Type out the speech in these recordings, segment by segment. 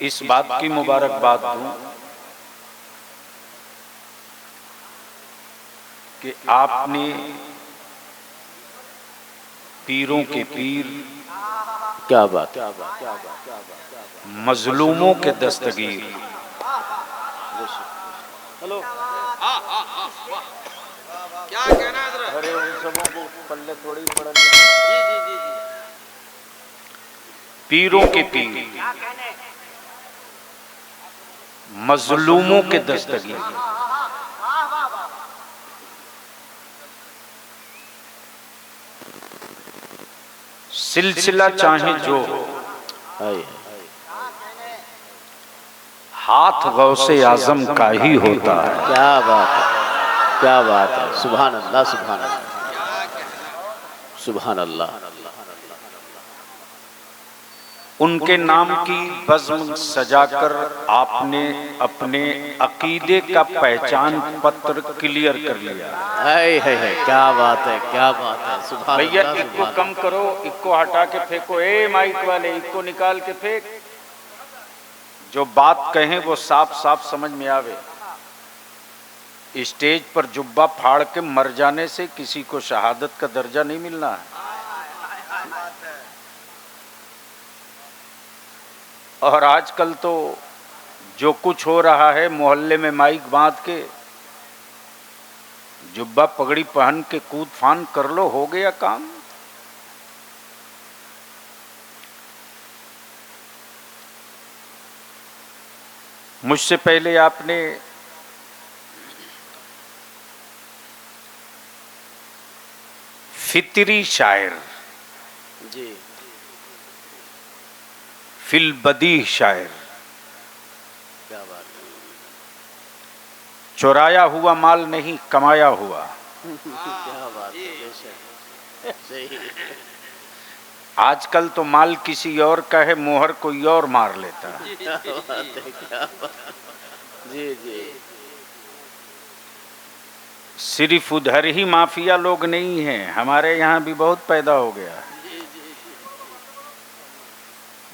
इस बात की मुबारकबाद दूं कि आपने पीरों के पीर, क्या बात, मजलूमों के दस्तगीर, हेलो क्या कहना है? अरे उन सबों को पल्ले थोड़ी पड़न। जी। पीरों के पीर, मजलूमों के दस्तगीर, सिलसिला चाहे जो हो, हाथ गौसे आजम का ही होता है। क्या बात है, क्या बात है। सुभान अल्लाह, सुभान अल्लाह, सुभान अल्लाह। उनके नाम की बज़्म सजाकर आपने अपने अकीदे का पहचान पत्र क्लियर कर लिया। है क्या बात है, क्या बात है। सुभान भैया अल्लाह, इक्को सुभान कम करो, इक्को हटा के फेंको, ए माइक वाले इक्को निकाल के फेंक। जो बात कहें वो साफ साफ समझ में आवे। स्टेज पर जुब्बा फाड़ के मर जाने से किसी को शहादत का दर्जा नहीं मिलना है। और आजकल तो जो कुछ हो रहा है, मोहल्ले में माइक बांध के जुब्बा पगड़ी पहन के कूद फान कर लो, हो गया काम। मुझसे पहले आपने फितरी शायर, जी, फिल बदी शायर, क्या बात है। चुराया हुआ माल नहीं कमाया हुआ। क्या बात है, बेशक सही। आजकल तो माल किसी और का है, मोहर कोई और मार लेता है। क्या बात है, क्या बात। जी। सिर्फ उधर ही माफिया लोग नहीं हैं, हमारे यहाँ भी बहुत पैदा हो गया।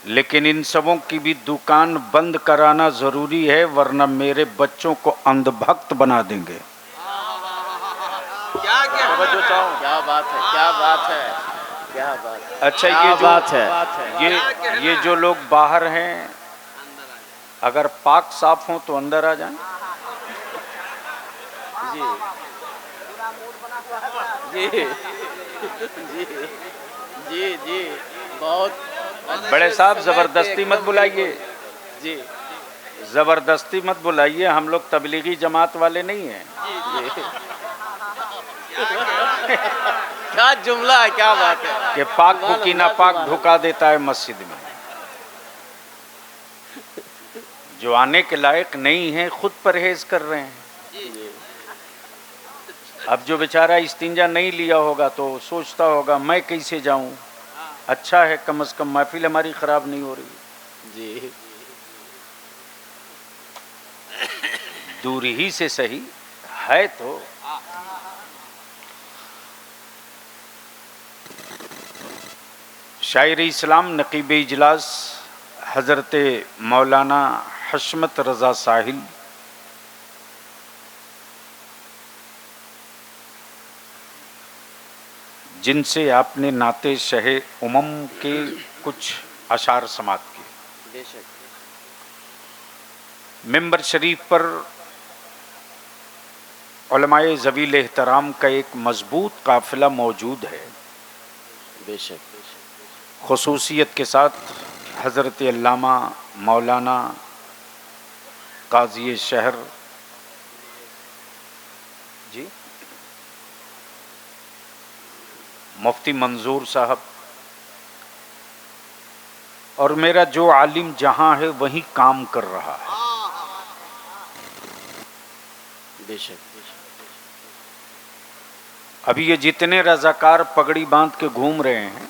लेकिन इन सबों की भी दुकान बंद कराना जरूरी है, वरना मेरे बच्चों को अंधभक्त बना देंगे। क्या कहना है? क्या बात है, क्या बात है, क्या बात है। अच्छा, क्या ये जो बात है, ये जो लोग बाहर हैं, अगर पाक साफ हो तो अंदर आ जाएं। जी बहुत। बड़े साहब जबरदस्ती मत बुलाइए, जी जबरदस्ती मत बुलाइए, हम लोग तबलीगी जमात वाले नहीं हैं। क्या जुमला है, क्या बात है। कि पाक को की नापाक ढुका देता है मस्जिद में। जो आने के लायक नहीं है खुद परहेज कर रहे हैं। अब जो बेचारा इस्तिंजा नहीं लिया होगा तो सोचता होगा मैं कैसे जाऊं। अच्छा है, कम से कम महफिल हमारी खराब नहीं हो रही। जी, दूरी ही से सही है तो। शायर इस्लाम नकीब इजलास हजरत मौलाना हशमत रजा साहिल, जिनसे आपने नाते शहे उमम के कुछ अशार समात किए। मिंबर शरीफ पर उलमाए ज़वील एहतराम का एक मजबूत काफिला मौजूद है। बेशक। खुसूसियत के साथ हज़रत अल्लामा मौलाना काजी शहर जी, मुफ्ती मंजूर साहब, और मेरा जो आलिम जहां है वहीं काम कर रहा है। बेशक। अभी ये जितने रजाकार पगड़ी बांध के घूम रहे हैं,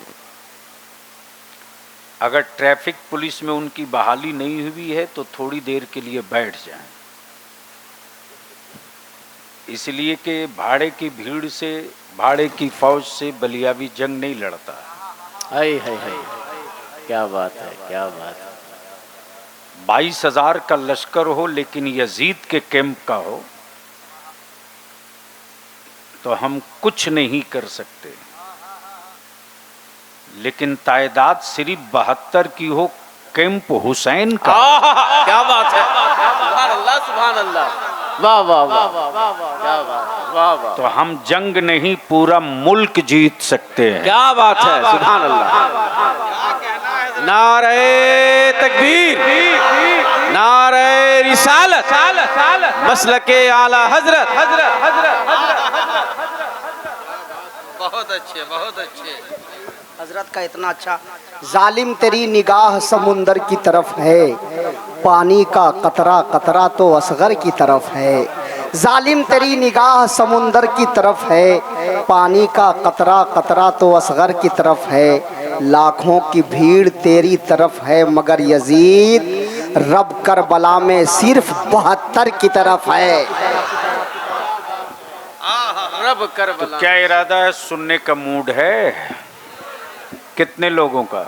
अगर ट्रैफिक पुलिस में उनकी बहाली नहीं हुई है तो थोड़ी देर के लिए बैठ जाएं, इसलिए कि भाड़े की भीड़ से, भाड़े की फौज से बलियावी जंग नहीं लड़ता। हाय, क्या बात है, क्या बात है। 22,000 का लश्कर हो लेकिन यजीद के कैंप का हो तो हम कुछ नहीं कर सकते, लेकिन तादाद सिर्फ 72 की हो कैंप हुसैन का। क्या बात है, सुभान अल्लाह, सुभान अल्लाह, वाह वाह वाह, क्या बात है, वाह वाह। तो हम जंग नहीं पूरा मुल्क जीत सकते हैं। क्या बात है, सुभान अल्लाह। नारे तकबीर, नारे रिसालत, मसलके आला हजरत। बहुत अच्छे, बहुत अच्छे। हजरत का इतना अच्छा। जालिम तेरी निगाह समुंदर की तरफ है, पानी का कतरा कतरा तो असगर की तरफ है। जालिम तेरी निगाह समुंदर की तरफ है, पानी का कतरा कतरा तो असगर की तरफ है। लाखों की भीड़ तेरी तरफ है मगर यजीद रब करबला में सिर्फ 72 की तरफ है। रब कर तो क्या इरादा है, सुनने का मूड है? कितने लोगों का?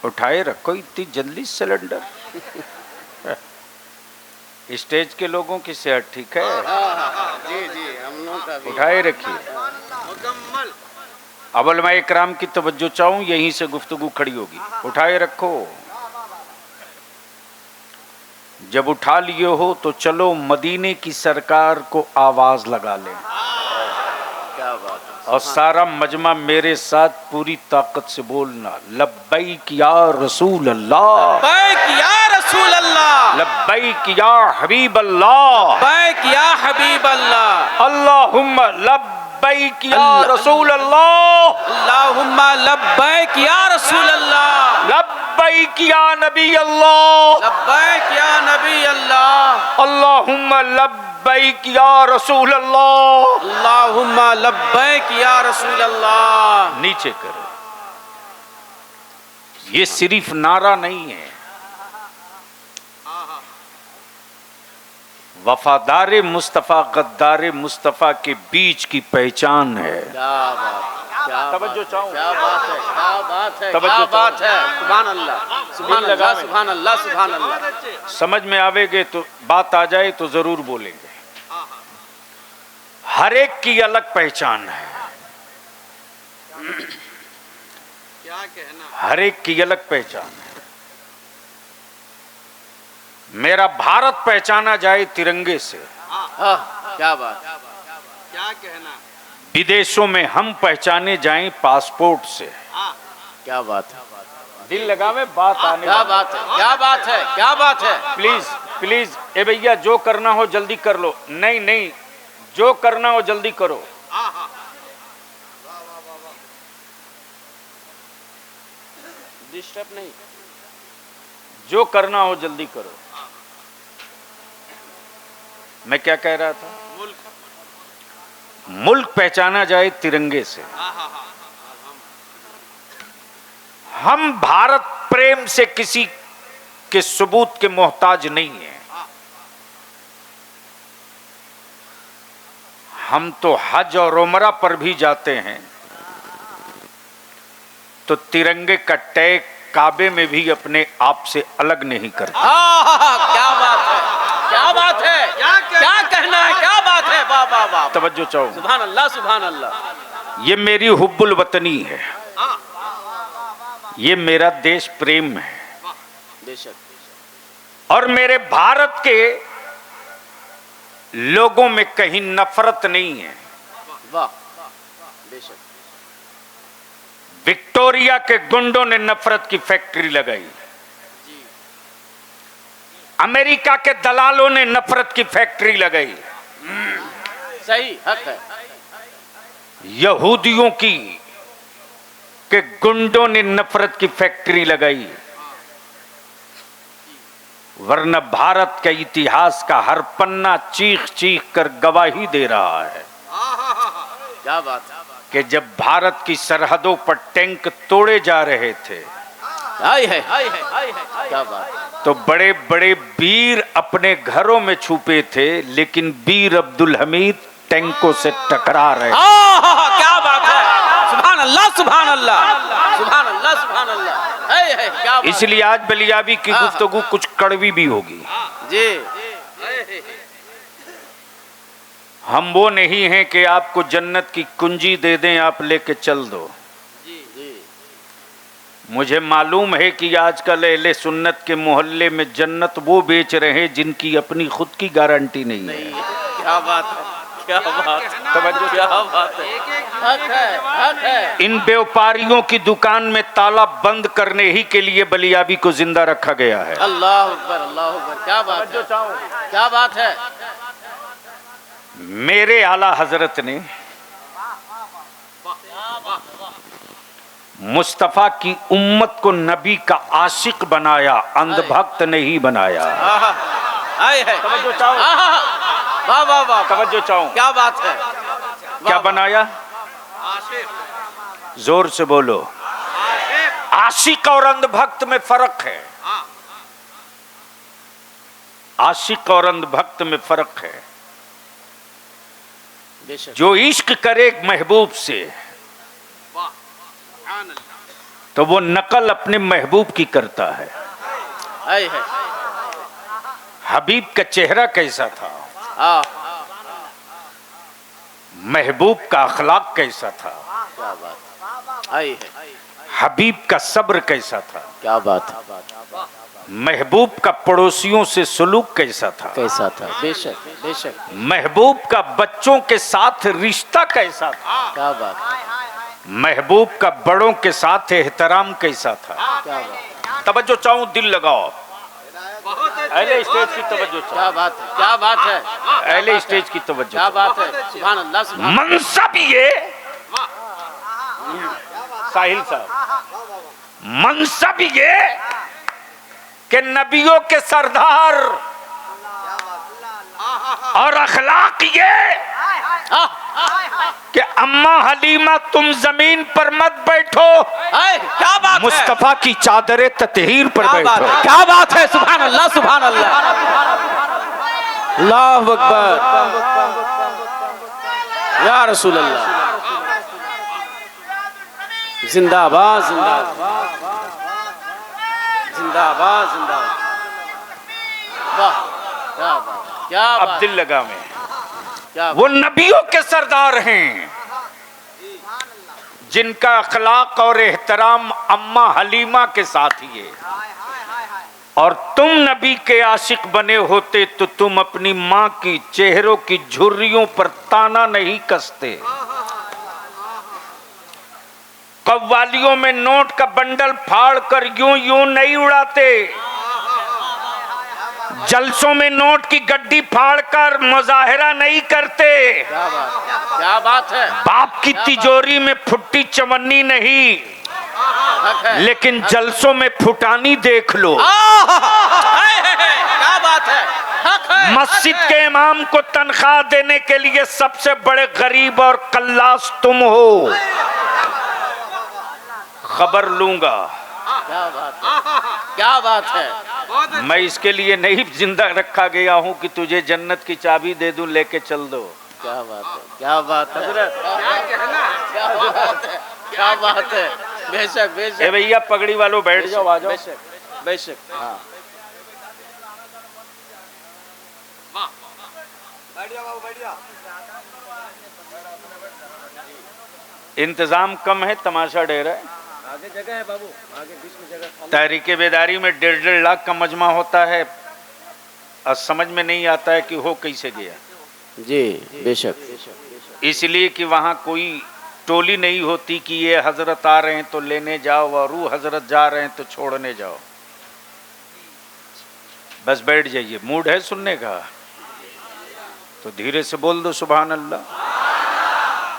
उठाए रखो इतनी जल्दी सिलेंडर। स्टेज के लोगों की सेहत ठीक है? जी जी, हम लोग का भी। उठाए रखिए। मुकम्मल। अब उलमा इकराम की तवज्जो चाहूं, यहीं से गुफ्तगू खड़ी होगी। उठाए रखो। जब उठा लिए हो तो चलो मदीने की सरकार को आवाज लगा लें। क्या बात है। और सारा मजमा मेरे साथ पूरी ताकत से बोलना, लब्बैक या रसूल अल्लाह, लब्बैक या रसूल अल्लाह, लब्बैक या हबीब अल्लाह, लब्बैक या हबीब अल्लाह, अल्लाहुम्मा लब्बैक या रसूल अल्लाह, अल्लाहुम्मा लब्बैक या रसूल अल्लाह, लब्बैक या नबी अल्लाह, लब्बैक या नबी अल्लाह, अल्लाहुम्मा लब्बैक या रसूल अल्लाह। अल्लाहुम्मा लब्बैक या रसूल अल्लाह। नीचे करो। ये सिर्फ नारा नहीं है, वफादार मुस्तफ़ा गद्दार मुस्तफ़ा के बीच की पहचान है। क्या बात, क्या तवज्जो चाहूं। क्या बात है, क्या बात है, तवज्जो क्या बात चाहूं। है, सुभान अल्लाह, सुभान दिल लगा अल्लाह, में। सुभान अल्लाह, सुभान अल्लाह। समझ में आवेगे तो बात आ जाए तो जरूर बोलेंगे। हर एक की अलग पहचान है, क्या कहना। हर एक की अलग पहचान है। मेरा भारत पहचाना जाए तिरंगे से, क्या बात, क्या कहना। विदेशों में हम पहचाने जाएं पासपोर्ट से। क्या बात है, दिल लगा में बात आने क्या वाली। बात है, क्या बात है, क्या बात है। प्लीज प्लीज ए भैया, जो करना हो जल्दी कर लो। नहीं नहीं, जो करना हो जल्दी करो। डिस्टर्ब नहीं। जो करना हो जल्दी करो। मैं क्या कह रहा था? मुल्क पहचाना जाए तिरंगे से। हम भारत प्रेम से किसी के सबूत के मोहताज नहीं हैं। हम तो हज और उमरा पर भी जाते हैं तो तिरंगे का टैग काबे में भी अपने आप से अलग नहीं करते। क्या बात है, क्या बात है, क्या कहना है, क्या बात है, वाह वाह वाह। तवज्जो चाहो। सुभान अल्लाह, सुभान अल्लाह। ये मेरी हुब्बुल वतनी है, ये मेरा देश प्रेम है। बेशक। और मेरे भारत के लोगों में कहीं नफरत नहीं है। वाह, बेशक। विक्टोरिया के गुंडों ने नफरत की फैक्ट्री लगाई, अमेरिका के दलालों ने नफरत की फैक्ट्री लगाई, सही हक है। यहूदियों की के गुंडों ने नफरत की फैक्ट्री लगाई। वरना भारत के इतिहास का हर पन्ना चीख चीख कर गवाही दे रहा है क्या बात है। कि जब भारत की सरहदों पर टैंक तोड़े जा रहे थे, हाय है, हाय है, हाय है, क्या बात। तो बड़े बड़े वीर अपने घरों में छुपे थे, लेकिन वीर अब्दुल हमीद टैंकों से टकरा रहे। क्या बात है, सुभान अल्लाह, सुभान अल्लाह, सुभान अल्लाह, सुभान अल्लाह। है क्या बात इसलिए आज बलियाबी की गुफ्तगू कुछ कड़वी भी होगी। जी। हम वो नहीं हैं कि आपको जन्नत की कुंजी दे दें आप लेके चल दो। मुझे मालूम है कि आजकल अहले सुन्नत के मोहल्ले में जन्नत वो बेच रहे हैं जिनकी अपनी खुद की गारंटी नहीं है। क्या बात है, क्या बात, तवज्जो, क्या बात है, हक है, हक है। इन व्यापारियों की दुकान में ताला बंद करने ही के लिए बलियाबी को जिंदा रखा गया है। अल्लाह अकबर, अल्लाह अकबर, क्या बात है, क्या बात है। मेरे आला हजरत ने मुस्तफा की उम्मत को नबी का आशिक बनाया, अंधभक्त नहीं बनाया। आए है, तवज्जो चाहो, वाह वाह वाह, तवज्जो चाहो, क्या बात है। क्या बनाया? जोर से बोलो। आशिक और अंधभक्त में फर्क है। आशिक और अंधभक्त में फर्क है। जो इश्क करे महबूब से तो वो नकल अपने महबूब की करता है। हबीब का चेहरा कैसा था, महबूब का अखलाक कैसा था, क्या बात है। हबीब का सब्र कैसा था, क्या बात है। महबूब का पड़ोसियों से सलूक कैसा था, कैसा था। बेशक बेशक। महबूब का बच्चों के साथ रिश्ता कैसा था, क्या बात, महबूब का बड़ों के साथ एहतराम कैसा था। क्या बात। तवज्जो चाहूं, दिल लगाओ। अहले स्टेज की तवज्जो चाहूं। क्या बात है, क्या बात है। अहले स्टेज की तवज्जो। क्या बात है। सुभान अल्लाह, सुभान। मनसब ये साहिल साहब, मनसब ये कि नबियों के सरदार और अखलाक ये कि अम्मा हलीमा तुम जमीन पर मत बैठो, क्या बात है। मुस्तफा की चादरे ततहीर पर बैठो। क्या बात है। सुभान अल्लाह, सुभान अल्लाह, अल्लाहु अकबर, या रसूल अल्लाह। जिंदाबाद जिंदाबाद जिंदाबाद जिंदाबाद। वाह, क्या बात, क्या अब बात, दिल लगा में। क्या वो नबियों के सरदार हैं जिनका अखलाक और एहतराम अम्मा हलीमा के साथ ही है। और तुम नबी के आशिक बने होते तो तुम अपनी माँ की चेहरों की झुर्रियों पर ताना नहीं कसते, कव्वालियों में नोट का बंडल फाड़ कर यूं यूं नहीं उड़ाते, जलसों में नोट की गड्डी फाड़कर मुजाहिरा नहीं करते, क्या बात है। बाप की तिजोरी में फुट्टी चवन्नी नहीं, लेकिन जलसों में फुटानी देख लो। क्या बात है, हक है। मस्जिद के इमाम को तनख्वाह देने के लिए सबसे बड़े गरीब और कल्लास तुम हो। खबर लूंगा। क्या बात है, क्या बात है। मैं इसके लिए नहीं जिंदा रखा गया हूं कि तुझे जन्नत की चाबी दे दूं, लेके चल दो। क्या बात है, क्या बात है, क्या बात है, क्या बात है। बेशक बेशक। ए भैया पगड़ी वालों बैठ जाओ, आ जाओ। बेशक बेशक। हाँ, इंतजाम कम है, तमाशा ढेर है। आगे जगह है बाबू, आगे बीच में जगह। तहरीके बेदारी में 1.5 लाख का मजमा होता है और समझ में नहीं आता है कि हो कैसे गया। जी बेशक। इसलिए कि वहाँ कोई टोली नहीं होती कि ये हजरत आ रहे हैं तो लेने जाओ और वो हजरत जा रहे हैं तो छोड़ने जाओ। बस बैठ जाइए। मूड है सुनने का तो धीरे से बोल दो सुभान अल्लाह,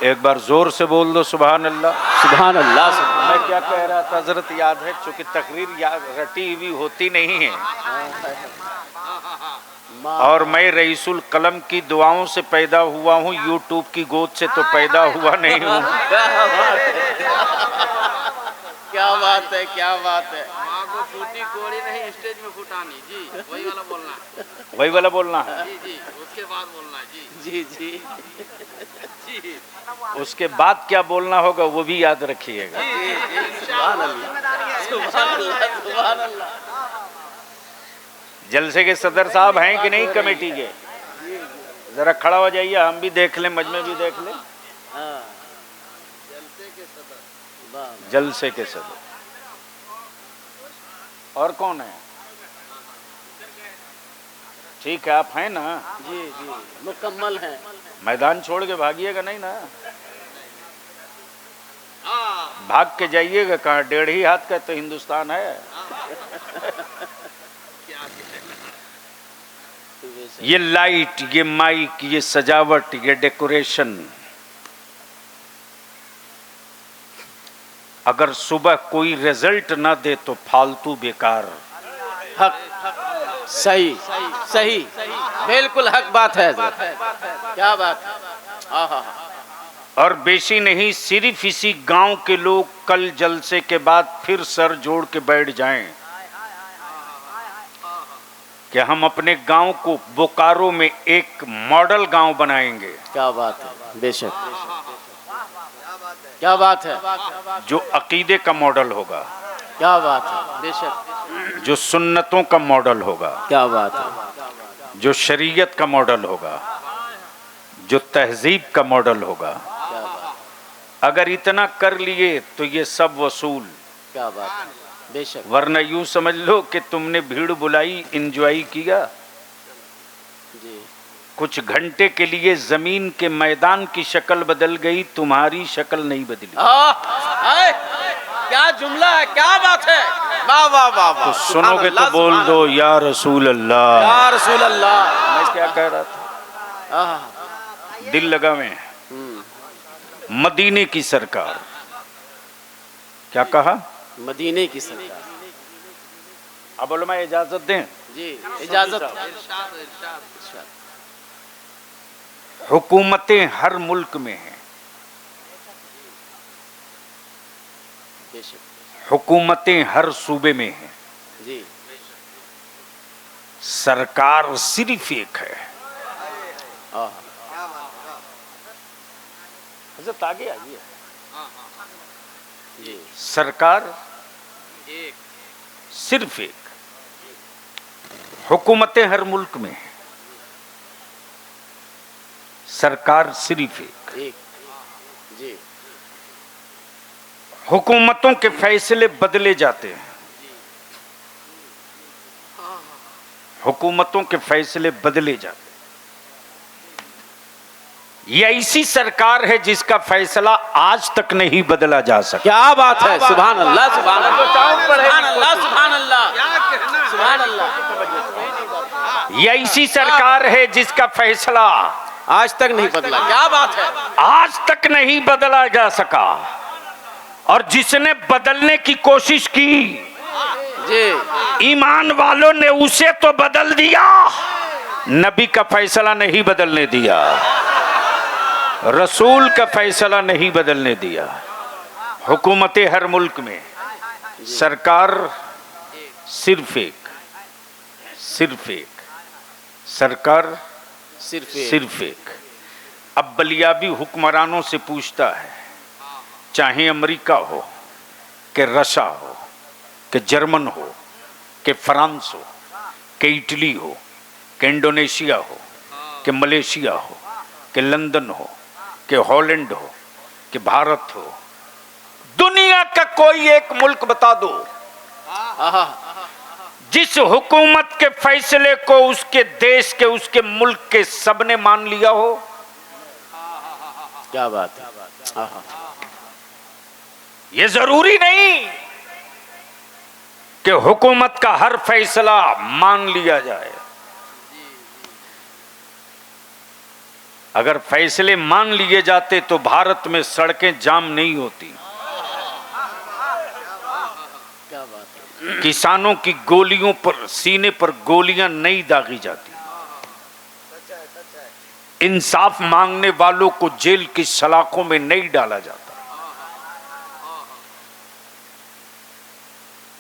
एक बार जोर से बोल दो सुभान अल्लाह। सुभान अल्लाह। मैं क्या कह रहा था हजरत याद है, चूंकि तकरीर रटी हुई होती नहीं है और मैं रईसुल कलम की दुआओं से पैदा हुआ हूँ, यूट्यूब की गोद से तो पैदा हुआ नहीं हूँ। क्या बात है, क्या बात है। माँ को फूटी कोड़ी नहीं, स्टेज में फुटानी। जी वही वाला बोलना है। वही वाला बोलना है। जी जी, उसके बाद बोलना है। जी जी जी उसके बाद क्या बोलना होगा वो भी याद रखिएगा। सुभान अल्लाह सुभान अल्लाह सुभान अल्लाह। जलसे के सदर साहब हैं कि नहीं कमेटी के? जरा खड़ा हो जाइए, हम भी देख लें, मजमे भी देख लें। हाँ जलसे के सदर और कौन है? ठीक है, आप हैं ना? जी जी मुकम्मल हैं। मैदान छोड़ के भागिएगा नहीं ना? भाग के जाइएगा कहाँ? 1.5 हाथ का तो हिंदुस्तान है। ये लाइट, ये माइक, ये सजावट, ये डेकोरेशन, अगर सुबह कोई रिजल्ट ना दे तो फालतू बेकार। हक सही सही बिल्कुल हक बात है। क्या बात है। आहा और बेशी नहीं, सिर्फ इसी गांव के लोग कल जलसे के बाद फिर सर जोड़ के बैठ जाएं कि हम अपने गांव को बोकारो में एक मॉडल गांव बनाएंगे। क्या बात है। बेशक क्या बात है। जो अकीदे का मॉडल होगा, क्या बात है। बेशक जो सुन्नतों का मॉडल होगा, क्या बात है। जो शरीयत का मॉडल होगा, जो तहजीब का मॉडल होगा। क्या बात। अगर इतना कर लिए तो ये सब वसूल। क्या बात है। बेशक। वरना यूं समझ लो कि तुमने भीड़ बुलाई, एंजॉय किया, जी कुछ घंटे के लिए जमीन के मैदान की शक्ल बदल गई, तुम्हारी शक्ल नहीं बदली। आए, क्या जुमला है। क्या बात है। वाह वाह वाह वाह। तो सुनोगे तो बोल दो या रसूल अल्लाह। या रसूल अल्लाह। मैं क्या कह रहा था? आहा। दिल लगा में मदीने की सरकार। क्या कहा? मदीने की सरकार। अब उलमा इजाजत दें। जी इजाजत। हुकूमतें हर मुल्क में हैं, बेशक। हुकूमतें हर सूबे में हैं, जी सरकार सिर्फ एक है। आहा। हज़रत आगे आइए। जी सरकार सिर्फ एक, हुकूमतें हर मुल्क में हैं, सरकार सिर्फ एक। एक। जी हुकूमतों के फैसले बदले जाते हैं, हुकूमतों के फैसले बदले जाते हैं। ये ऐसी सरकार है जिसका फैसला आज तक नहीं बदला जा सका। क्या बात है। सुभान अल्लाह सुभान अल्लाह सुभान अल्लाह सुभान अल्लाह सुभान अल्लाह। ये ऐसी सरकार है जिसका फैसला आज तक नहीं बदला। क्या बात है। आज तक नहीं बदला जा सका, और जिसने बदलने की कोशिश की, जी ईमान वालों ने उसे तो बदल दिया, नबी का फैसला नहीं बदलने दिया, रसूल का फैसला नहीं बदलने दिया। हुकूमतें हर मुल्क में, सरकार सिर्फ एक, सिर्फ एक, सरकार सिर्फ एक। अब बलियाबी हुक्मरानों से पूछता है, चाहे अमेरिका हो कि रशिया हो कि जर्मन हो कि फ्रांस हो कि इटली हो कि इंडोनेशिया हो कि मलेशिया हो कि लंदन हो कि हॉलैंड हो कि भारत हो, दुनिया का कोई एक मुल्क बता दो जिस हुकूमत के फैसले को उसके देश के, उसके मुल्क के सबने मान लिया हो। क्या बात है। आहा। ये जरूरी नहीं कि हुकूमत का हर फैसला मान लिया जाए। अगर फैसले मान लिए जाते तो भारत में सड़कें जाम नहीं होती, क्या बात है। किसानों की गोलियों पर, सीने पर गोलियां नहीं दागी जाती, इंसाफ मांगने वालों को जेल की सलाखों में नहीं डाला जाता।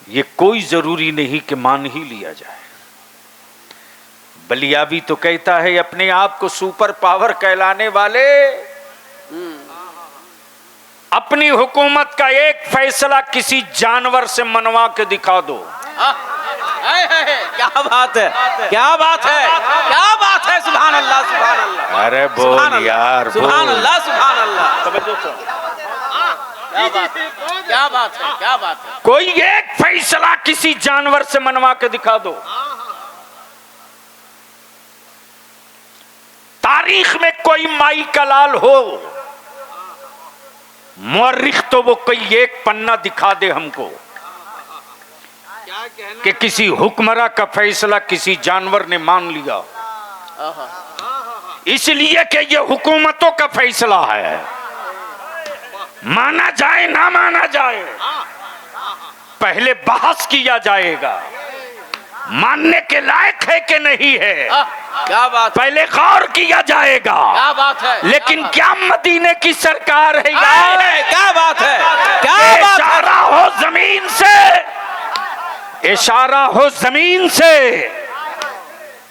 ये कोई जरूरी नहीं कि मान ही लिया जाए। बलिया भी तो कहता है अपने आप को सुपर पावर कहलाने वाले, अपनी हुकूमत का एक फैसला किसी जानवर से मनवा के दिखा दो। क्या बात है, क्या बात है, क्या बात है। सुभान अल्लाह, सुभान अल्लाह। अरे बोल यार, सुभान अल्लाह, सुभान अल्लाह। क्या बात है, क्या बात है, क्या बात है। कोई एक फैसला किसी जानवर से मनवा के दिखा दो। तारीख में कोई माई का लाल हो, मुअर्रिख तो वो कोई एक पन्ना दिखा दे हमको कि किसी हुक्मरान का फैसला किसी जानवर ने मान लिया, इसलिए कि ये हुकूमतों का फैसला है, माना जाए ना माना जाए पहले बहस किया जाएगा, मानने के लायक है कि नहीं है क्या बात, पहले गौर किया जाएगा। क्या बात है। लेकिन क्या मदीने की सरकार है यार, क्या बात है, क्या बात है। इशारा हो जमीन से, इशारा हो जमीन से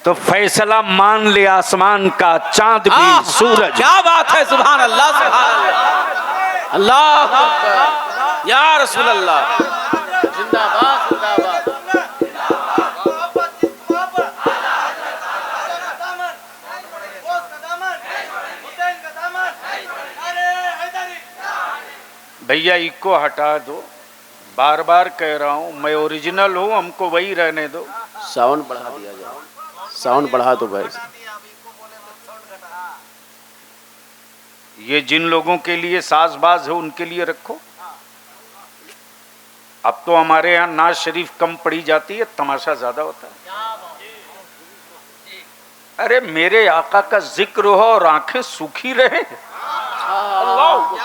तो फैसला मान ले आसमान का, चांद भी सूरज। क्या बात है। सुभान अल्लाह, सुभान अल्लाह, अल्लाह अकबर, या रसूल अल्लाह। जिंदाबाद, जिंदाबाद। भैया इको हटा दो, बार बार कह रहा हूं मैं ओरिजिनल हूं, हमको वही रहने दो। साउंड बढ़ा दिया जाए, साउंड बढ़ा दो भाई। ये जिन लोगों के लिए साजबाज है उनके लिए रखो। अब तो हमारे यहाँ नाज शरीफ कम पड़ी जाती है, तमाशा ज्यादा होता है। अरे मेरे आका का जिक्र हो और आंखें सूखी रहे। अल्लाह,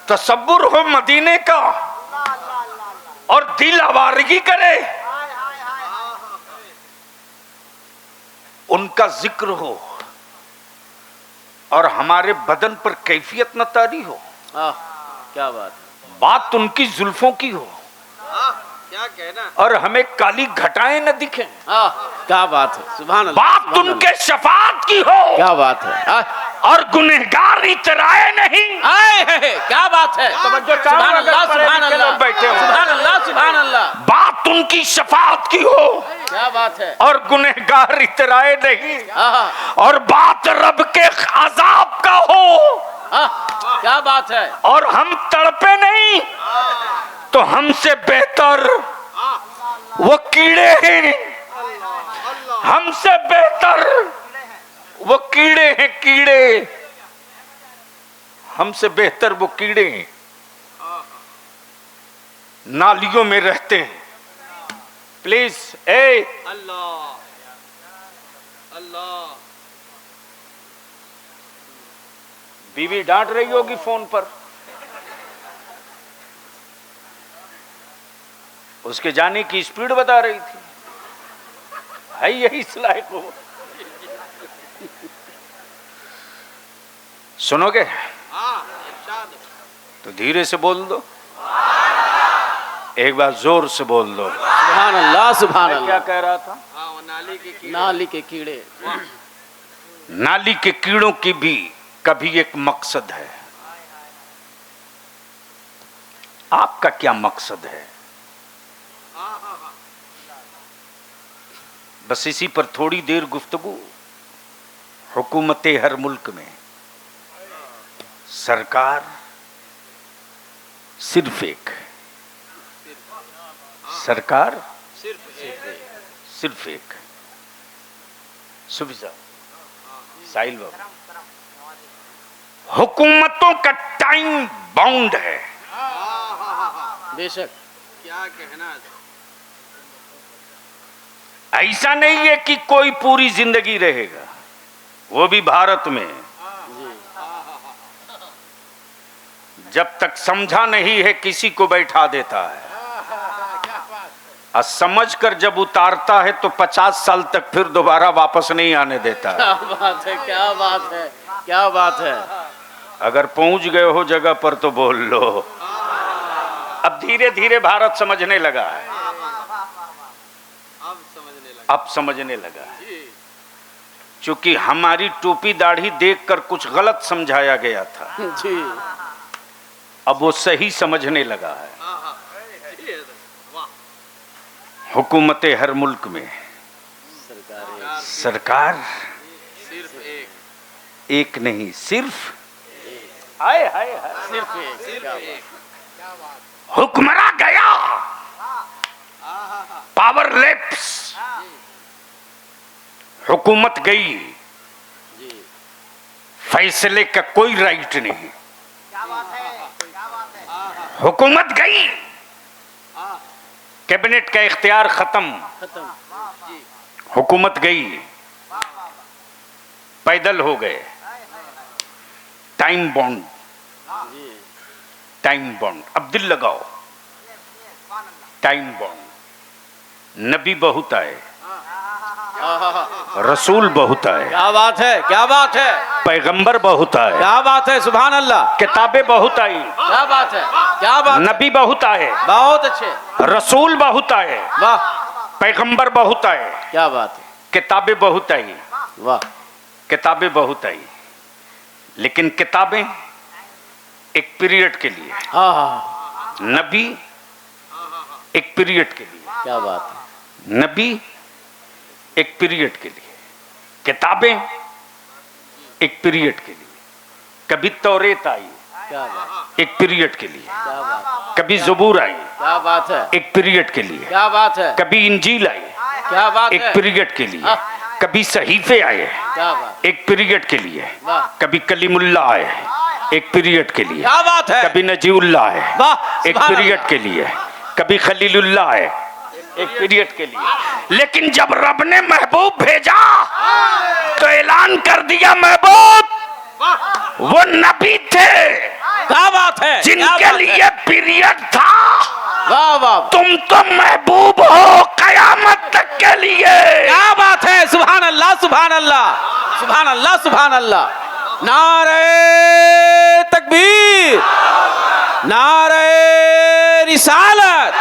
तसब्बुर हो मदीने का और दिल आवारगी करे, उनका जिक्र हो और हमारे बदन पर कैफियत न तारी हो। क्या बात है। बात उनकी जुल्फों की हो क्या कहना, और हमें काली घटाएं न दिखें। क्या बात है। सुभान अल्लाह। बात उनके शफाअत की हो, क्या बात है। और गुनहगार इतराए नहीं। क्या बात है। सुभान अल्लाह, सुभान अल्लाह, बैठे हो। सुभान अल्लाह, सुभान अल्लाह। बात उनकी शफाअत की हो क्या बात है। और गुनहगार इतराए नहीं, और बात रब के अजाब का हो क्या बात है। और हम तड़पे नहीं, तो हमसे बेहतर वो कीड़े हैं, हमसे बेहतर वो कीड़े हैं, कीड़े हमसे बेहतर वो कीड़े हैं, नालियों में रहते हैं। प्लीज ए अल्लाह अल्लाह। बीवी डांट रही होगी फोन पर, उसके जाने की स्पीड बता रही थी, है यही इस लायक हो। सुनोगे तो धीरे से बोल दो, एक बार जोर से बोल दो। सुभान अल्लाह, सुभान अल्लाह। क्या कह रहा था। नाली के कीड़े, नाली के कीड़ों की भी कभी एक मकसद है। आपका क्या मकसद है, बस इसी पर थोड़ी देर गुफ्तगू। हुकूमतें हर मुल्क में, सरकार सिर्फ एक, सरकार सिर्फ एक। सुबिजा साहिल बाबू, हुकूमतों का टाइम बाउंड है। बेशक। क्या कहना। ऐसा नहीं है कि कोई पूरी जिंदगी रहेगा, वो भी भारत में। जब तक समझा नहीं है किसी को बैठा देता है, और समझ कर जब उतारता है तो 50 साल तक फिर दोबारा वापस नहीं आने देता है। क्या बात है, क्या बात है, क्या बात है। अगर पहुंच गए हो जगह पर तो बोल लो। अब धीरे धीरे भारत समझने लगा है। अब समझ अब समझने लगा है, क्योंकि हमारी टोपी दाढ़ी देखकर कुछ गलत समझाया गया था, जी अब वो सही समझने लगा है। जी वाह हुकूमत हर मुल्क में सरकार सरकार सिर्फ एक नहीं, सिर्फ आए हाय हाय सिर्फ एक क्या बात। हुक्मरा गया, पावर लैप्स, हुकूमत गई, जी फैसले का कोई राइट नहीं। हुकूमत गई, कैबिनेट का इख्तियार खत्म, खत्म। हुकूमत गई, पैदल हो गए। टाइम बॉन्ड, जी टाइम बॉन्ड, अब दिल लगाओ, टाइम बॉन्ड। नबी बहुत आए, रसूल बहुत आए, क्या बात है, क्या बात है, पैगंबर बहुत आए, क्या बात है, सुभान अल्लाह, किताबें बहुत आई, क्या बात है, क्या बात है, नबी बहुत आए, बहुत अच्छे, रसूल बहुत आए, वाह पैगंबर बहुत आए, क्या बात है, किताबें बहुत आई, वाह किताबें बहुत आई, लेकिन किताबें एक पीरियड के लिए, हाँ हाँ नबी एक पीरियड के लिए, क्या बात है, नबी एक पीरियड के लिए, किताबें एक पीरियड के लिए। कभी तौरेत आई क्या बात, एक पीरियड के लिए, क्या बात, कभी ज़बूर आई क्या बात है, एक पीरियड के लिए, क्या बात है, कभी इंजील आई क्या बात एक है, पीरियड के लिए, कभी सहीफे आए क्या बात, एक पीरियड के लिए, वाह कभी कलीमुल्लाह आए एक पीरियड के लिए, क्या बात है, कभी नजीउल्लाह आए वाह एक सुभान पीरियड अल्लाह। के लिए, कभी खलीलुल्लाह आए एक पीरियड के लिए। लेकिन जब रब ने महबूब भेजा तो ऐलान कर दिया महबूब वो नबी थे क्या बात है, क्या जिनके बात है, लिए पीरियड था। वाह वाह, तुम तो महबूब हो कयामत तक के लिए। क्या बात है, सुभान अल्लाह, सुभान अल्लाह, सुभान अल्लाह, सुभान अल्लाह, नारे तकबीर, नारे रिसालत,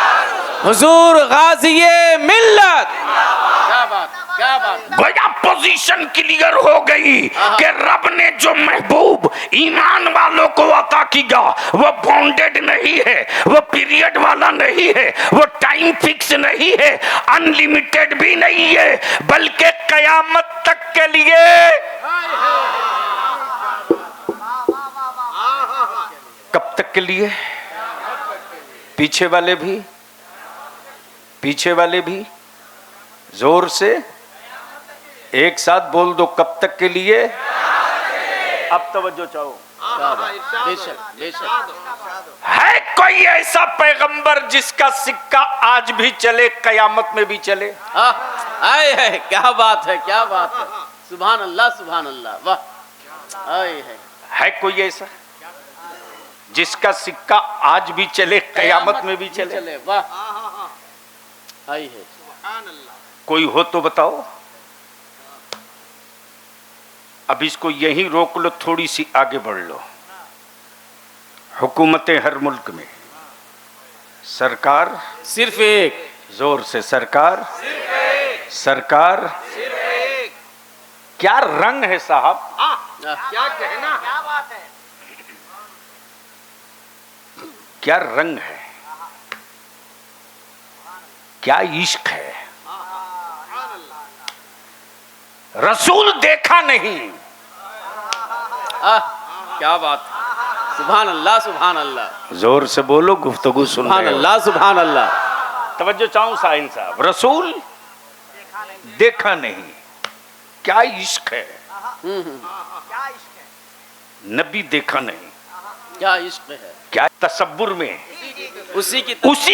हुजूर गाज़िए मिल्लत, क्या बात, क्या बात, गोया पोजीशन क्लियर हो गई कि रब ने जो महबूब ईमान वालों को अता किया वो बॉन्डेड नहीं है, वो पीरियड वाला नहीं है, वो टाइम फिक्स नहीं है, अनलिमिटेड भी नहीं है, बल्कि कयामत तक के लिए। कब तक के लिए? पीछे वाले भी, पीछे वाले भी जोर से एक साथ बोल दो, कब तक के लिए? अब तवज्जो चाहो। क्या बात, बेशक बेशक, है कोई ऐसा पैगंबर जिसका सिक्का आज भी चले, कयामत में भी चले? आए है, क्या बात है, क्या बात है, सुभान अल्लाह, सुभान अल्लाह, वाह, आए है कोई ऐसा जिसका सिक्का आज भी चले, कयामत में भी चले? वाह, आई है, कोई हो तो बताओ। अब इसको यहीं रोक लो, थोड़ी सी आगे बढ़ लो। हुकूमत हर मुल्क में सरकार सिर्फ एक, जोर से सरकार, सरकार क्या रंग है साहब, क्या कहना, क्या रंग है, क्या इश्क है। रसूल देखा नहीं, क्या बात, सुभान अल्लाह, सुभान अल्लाह, जोर से बोलो, गुफ्तगू सुन सुभान रहे हो। अल्लाह, सुभान अल्लाह, तवज्जो चाहूं साहिल साहब, रसूल देखा नहीं, क्या इश्क है। नबी देखा नहीं, क्या इश्क है, क्या तसव्वुर में उसी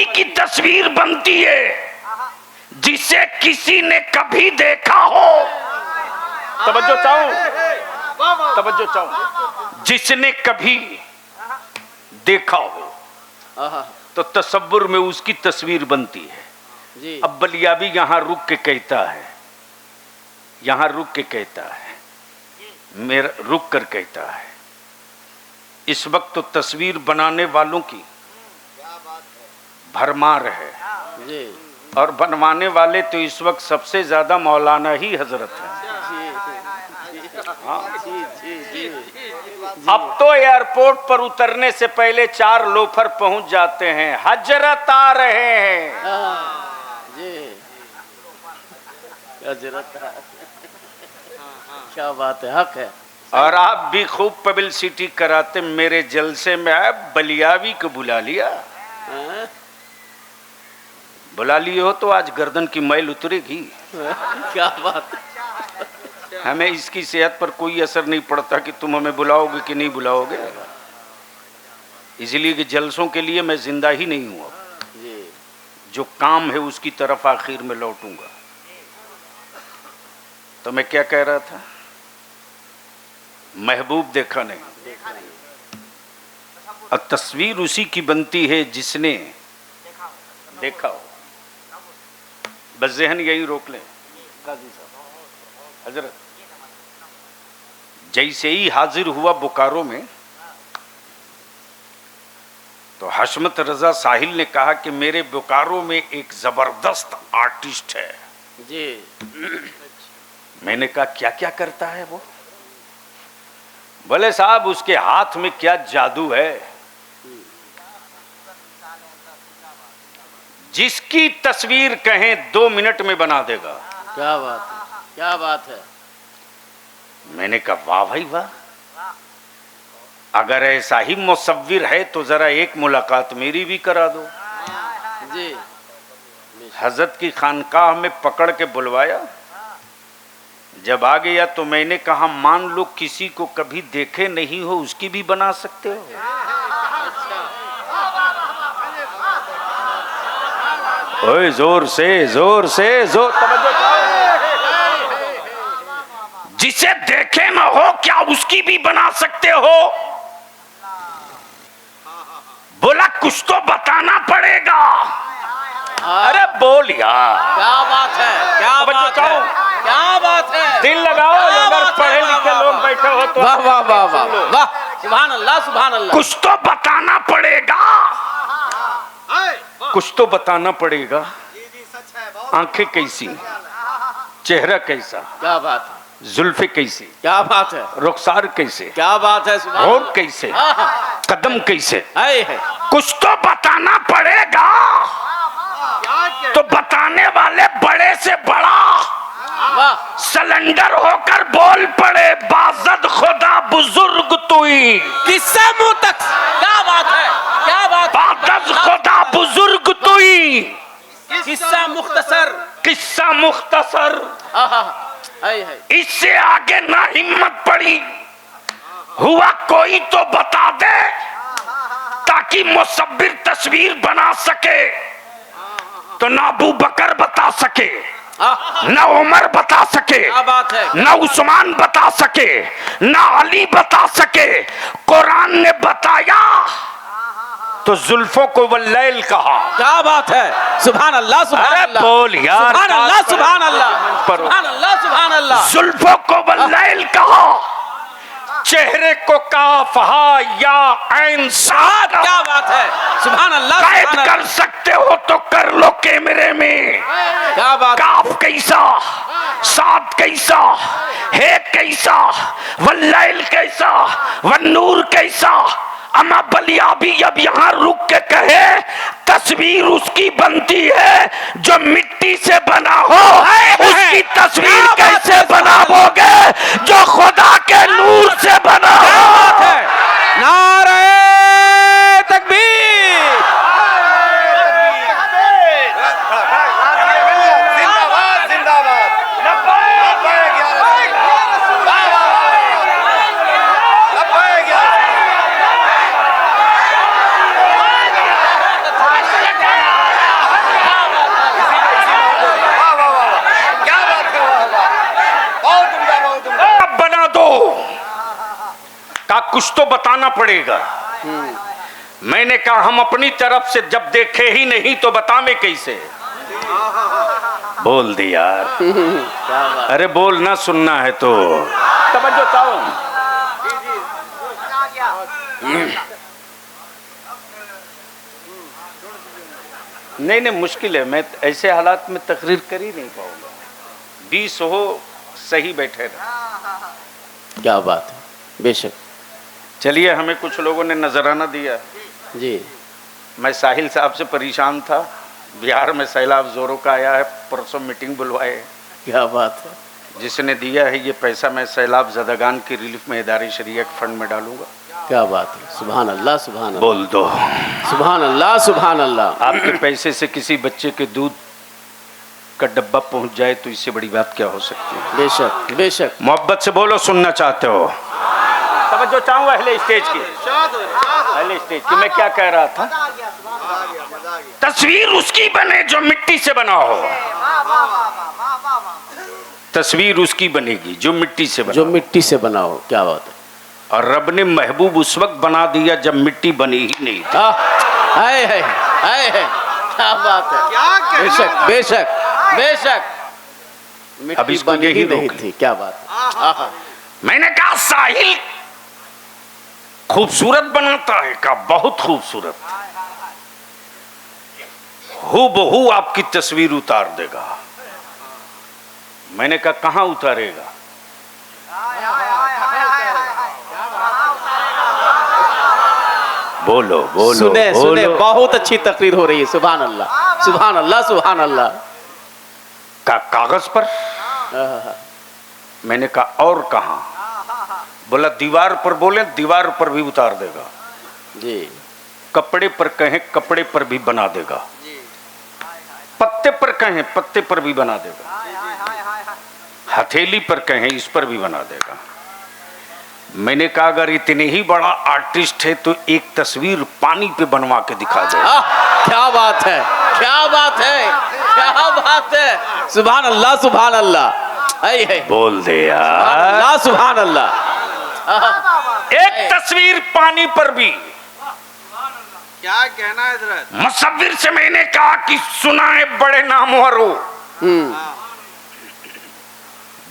की तस्वीर बनती है जिसे किसी ने कभी देखा हो। तवज्जो चाहूं, तवज्जो चाहूं, जिसने कभी देखा हो तो तसव्वुर में उसकी तस्वीर बनती है। जी, अब बलियाबी यहाँ रुक के कहता है, यहाँ रुक के कहता है, मेरा रुक कर कहता है, इस वक्त तो तस्वीर बनाने वालों की भरमार है, जी, और बनवाने वाले तो इस वक्त सबसे ज्यादा मौलाना ही हजरत हैं। अब तो एयरपोर्ट पर उतरने से पहले 4 लोफर पहुंच जाते हैं, हजरत आ रहे हैं। जी हजरत, क्या बात है, हक है। और आप भी खूब पब्लिसिटी कराते, मेरे जलसे में आए, बलियावी को बुला लिया। हाँ? बुला लिए हो तो आज गर्दन की मैल उतरेगी। क्या बात है। हमें इसकी सेहत पर कोई असर नहीं पड़ता कि तुम हमें बुलाओगे कि नहीं बुलाओगे, इसलिए कि जलसों के लिए मैं जिंदा ही नहीं हूं। जी जो काम है उसकी तरफ आखिर में लौटूंगा। तो मैं क्या कह रहा था, महबूब देखा नहीं, अब तस्वीर उसी की बनती है जिसने देखा हो। बस जहन यही रोक लें। काजी साहब, हजरत जैसे ही हाजिर हुआ बोकारो में, तो हशमत रजा साहिल ने कहा कि मेरे बोकारो में एक जबरदस्त आर्टिस्ट है। जी मैंने कहा क्या क्या करता है वो? बोले साहब उसके हाथ में क्या जादू है, जिसकी तस्वीर कहें 2 मिनट में बना देगा। क्या बात है, क्या बात है। मैंने कहा वाह भाई वाह, अगर ऐसा ही मुसव्विर है तो जरा एक मुलाकात मेरी भी करा दो। जी हजरत की खानकाह में पकड़ के बुलवाया। जब आ गया तो मैंने कहा मान लो किसी को कभी देखे नहीं हो, उसकी भी बना सकते हो। ओए जोर से जोर से जोर, तवज्जो करो। जिसे देखे न हो क्या उसकी भी बना सकते हो? बोला कुछ तो बताना पड़ेगा। अरे बोल यार, क्या बात है, क्या बात है, क्या बात है। दिल लगाओ, अगर पढ़े लिखे लोग बैठे हो तो। वाह वाह वाह वाह वाह, सुभान अल्लाह सुभान अल्लाह। कुछ तो बताना पड़ेगा, कुछ तो बताना पड़ेगा। आंखें कैसी, चेहरा कैसा, क्या बात है, जुल्फे कैसी, क्या बात है, रुखसार कैसे, क्या बात है, सुभान होठ कैसे, कदम कैसे, है। कुछ तो बताना पड़ेगा। तो बताने वाले बड़े से बड़ा वाह, सिलेंडर होकर बोल पड़े, बाज़द खुदा बुजुर्ग तुई। किस्सा मुंह तक, क्या बात है, क्या बात। बाज़द खुदा बुजुर्ग तुई, किस्सा मुख्तसर, किस्सा मुख्तसर। है। इससे आगे ना हिम्मत पड़ी, हुआ कोई तो बता दे ताकि मुसव्विर तस्वीर बना सके। तो ना अबू बकर बता सके, ना उमर बता सके, क्या बात है, ना उस्मान बता सके, ना अली बता सके। कुरान ने बताया तो जुल्फों को वल्लैल कहा। क्या बात है, सुभान अल्लाह सुभान अल्लाह। बोल यार, सुभान अल्लाह सुभान अल्लाह, सुभान अल्लाह सुभान अल्लाह। जुल्फों को वल्लैल कहा, चेहरे को काफ हा या ऐन साद। क्या बात है, सुभान अल्लाह। कैद कर सकते हो तो कर लो कैमरे में। क्या बात, काफ कैसा, साद कैसा, है कैसा, वल्लैल कैसा, वन्नूर कैसा। अमा बलिया भी अब यहाँ रुक के कहे तस्वीर उसकी बनती है जो मिट्टी से बना हो। उसकी तस्वीर कैसे बनाओगे जो खुदा के नूर से बना हो। नारे तकबीर। जिंदाबाद जिंदाबाद। बना दो का कुछ तो बताना पड़ेगा। मैंने कहा हम अपनी तरफ से जब देखे ही नहीं तो बतावे कैसे। बोल दी यार, अरे बोलना सुनना है तो तवज्जो चाहो। नहीं नहीं मुश्किल है, मैं ऐसे हालात में तकरीर कर ही नहीं पाऊंगा। 20 हो सही बैठे रहे। क्या बात है, बेशक। चलिए, हमें कुछ लोगों ने नजराना दिया जी। मैं साहिल साहब से परेशान था, बिहार में सैलाब जोरों का आया है, परसों मीटिंग बुलवाए, क्या बात है, जिसने दिया है ये पैसा मैं सैलाब ज़दगान की रिलीफ में इदारे शरिया के फंड में डालूंगा। क्या बात है, सुभान अल्लाह, सुभान अल्लाह, बोल दो सुभान अल्लाह, सुभान अल्लाह। आपके पैसे से किसी बच्चे के दूध का डब्बा पहुंच जाए तो इससे बड़ी बात क्या हो सकती है। बेशक बेशक। मोहब्बत से बोलो, सुनना चाहते हो? तवज्जो चाहूंगा अहले स्टेज की, अहले स्टेज की। मैं क्या कह रहा था? तस्वीर उसकी बने जो मिट्टी से बना हो। तस्वीर उसकी बनेगी जो मिट्टी से बना, जो मिट्टी से बना हो। क्या बात है। और रब ने महबूब उस वक्त बना दिया जब मिट्टी बनी ही नहीं थी। हाय हाय हाय हाय, क्या बात है, बेशक बेशक बेशक। अब मिट्टी इसको बनी यही ही नहीं रोक थी। क्या बात है। आहा। मैंने कहा साहिल खूबसूरत बनाता है, का बहुत खूबसूरत, हूबहू आपकी तस्वीर उतार देगा। मैंने कहा कहां उतारेगा? बोलो बोलो सुने बोलो। सुने, बहुत अच्छी तकरीर हो रही है। सुभान अल्लाह, सुभान अल्लाह, सुभान अल्लाह। का कागज पर? आहा। मैंने कहा और कहां? बोला दीवार पर। बोले दीवार पर भी उतार देगा जी। कपड़े पर कहें कपड़े पर भी बना देगा, पत्ते पर कहें पत्ते पर भी बना देगा, हथेली पर कहें इस पर भी बना देगा। मैंने कहा अगर इतने ही बड़ा आर्टिस्ट है तो एक तस्वीर पानी पे बनवा के दिखा दो। क्या बात है, क्या बात है, क्या बात है। सुभान अल्लाह, सुभान अल्लाह। बोल दे यार, अल्लाह, सुभान अल्लाह। एक तस्वीर पानी पर भी। क्या कहना है हजरत? मुसव्विर से मैंने कहा कि सुना है बड़े नामवर हो।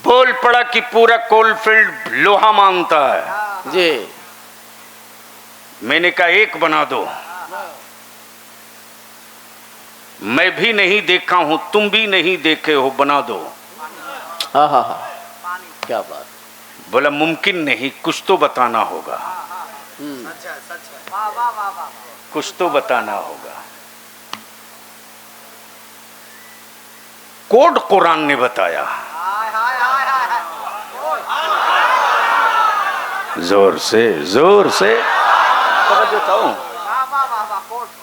बोल पड़ा कि पूरा कोलफील्ड लोहा मानता है जी। मैंने कहा एक बना दो। मैं भी नहीं देखा हूं, तुम भी नहीं देखे हो, बना दो। हाँ हाँ हाँ, क्या बात। बोला मुमकिन नहीं, कुछ तो बताना होगा, कुछ तो बताना होगा। कोड कुरान ने बताया। जोर से जोर से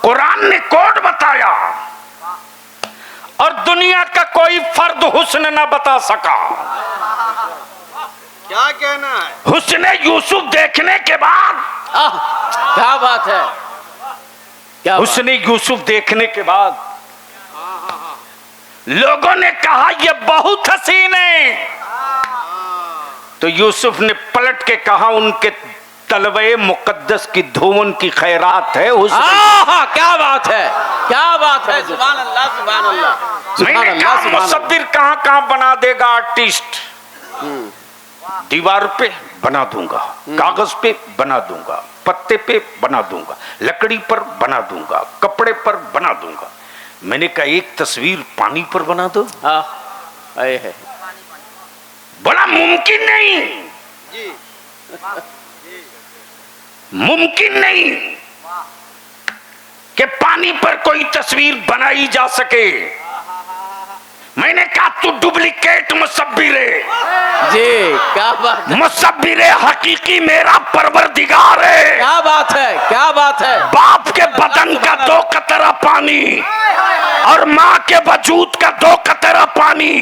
कुरान ने कोड बताया और दुनिया का कोई फर्द हुस्न न बता सका। क्या कहना है? हुस्न यूसुफ देखने के बाद, क्या बात है, क्या हुस्न यूसुफ देखने के बाद लोगों ने कहा ये बहुत हसीन है, तो यूसुफ ने पलट के कहा उनके तलवे मुकद्दस की धुवन की खैरात है। क्या बात है, क्या बात है। सुभान अल्लाह, सुभान अल्लाह। मैंने कहा मुसव्विर कहां कहां बना देगा आर्टिस्ट? दीवार पे बना दूंगा, कागज पे बना दूंगा, पत्ते पे बना दूंगा, लकड़ी पर बना दूंगा, कपड़े पर बना दूंगा। मैंने कहा एक तस्वीर पानी पर बना दो। है। बोला मुमकिन नहीं, मुमकिन नहीं कि पानी पर कोई तस्वीर बनाई जा सके। मैंने कहा तू डुप्लीकेट मुसव्विर है। जी, क्या बात है। मुसव्विर हकीकी मेरा परवरदिगार है। क्या बात है, क्या बात है। बाप के बदन का 2 कतरा पानी और माँ के वजूद का 2 कतरा पानी,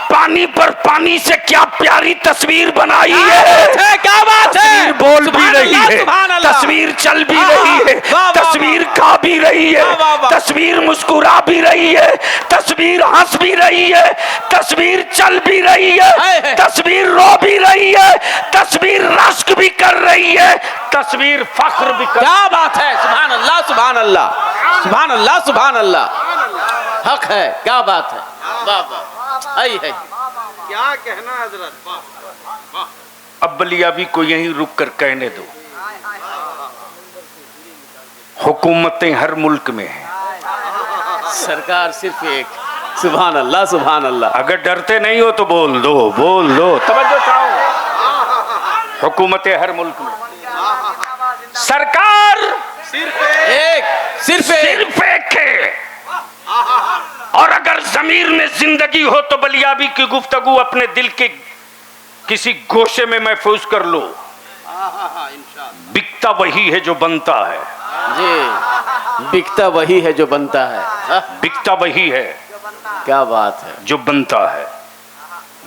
पानी पर पानी से क्या प्यारी तस्वीर बनाई है। क्या बात है। तस्वीर बोल भी रही है, तस्वीर चल भी रही है, तस्वीर खा भी रही है, तस्वीर मुस्कुरा भी रही है, तस्वीर हंस भी रही है, तस्वीर चल भी रही है, तस्वीर रो भी रही है, तस्वीर रश्क भी कर रही है, तस्वीर फख्र भी कर। क्या बात है। सुभान अल्लाह, सुभान अल्लाह, सुभान अल्लाह, सुभान अल्लाह। हक है, क्या बात है। वाह वाह, आई है। क्या कहना है हजरत? अब बलियाबी को यहीं रुक कर कहने दो। हुकूमतें हर मुल्क में हैं, सरकार सिर्फ एक। सुभान अल्लाह, सुभान अल्लाह। अगर डरते नहीं हो तो बोल दो, बोल दो। तवज्जो चाहो, हुकूमत हर मुल्क में सरकार सिर्फ एक है। और अगर जमीर में जिंदगी हो तो बलियाबी की गुफ्तगू अपने दिल के किसी गोशे में महफूज कर लो। बिकता वही है जो बनता है जी, बिकता वही है जो बनता है। बिकता वही है क्या बात है। जो बनता है।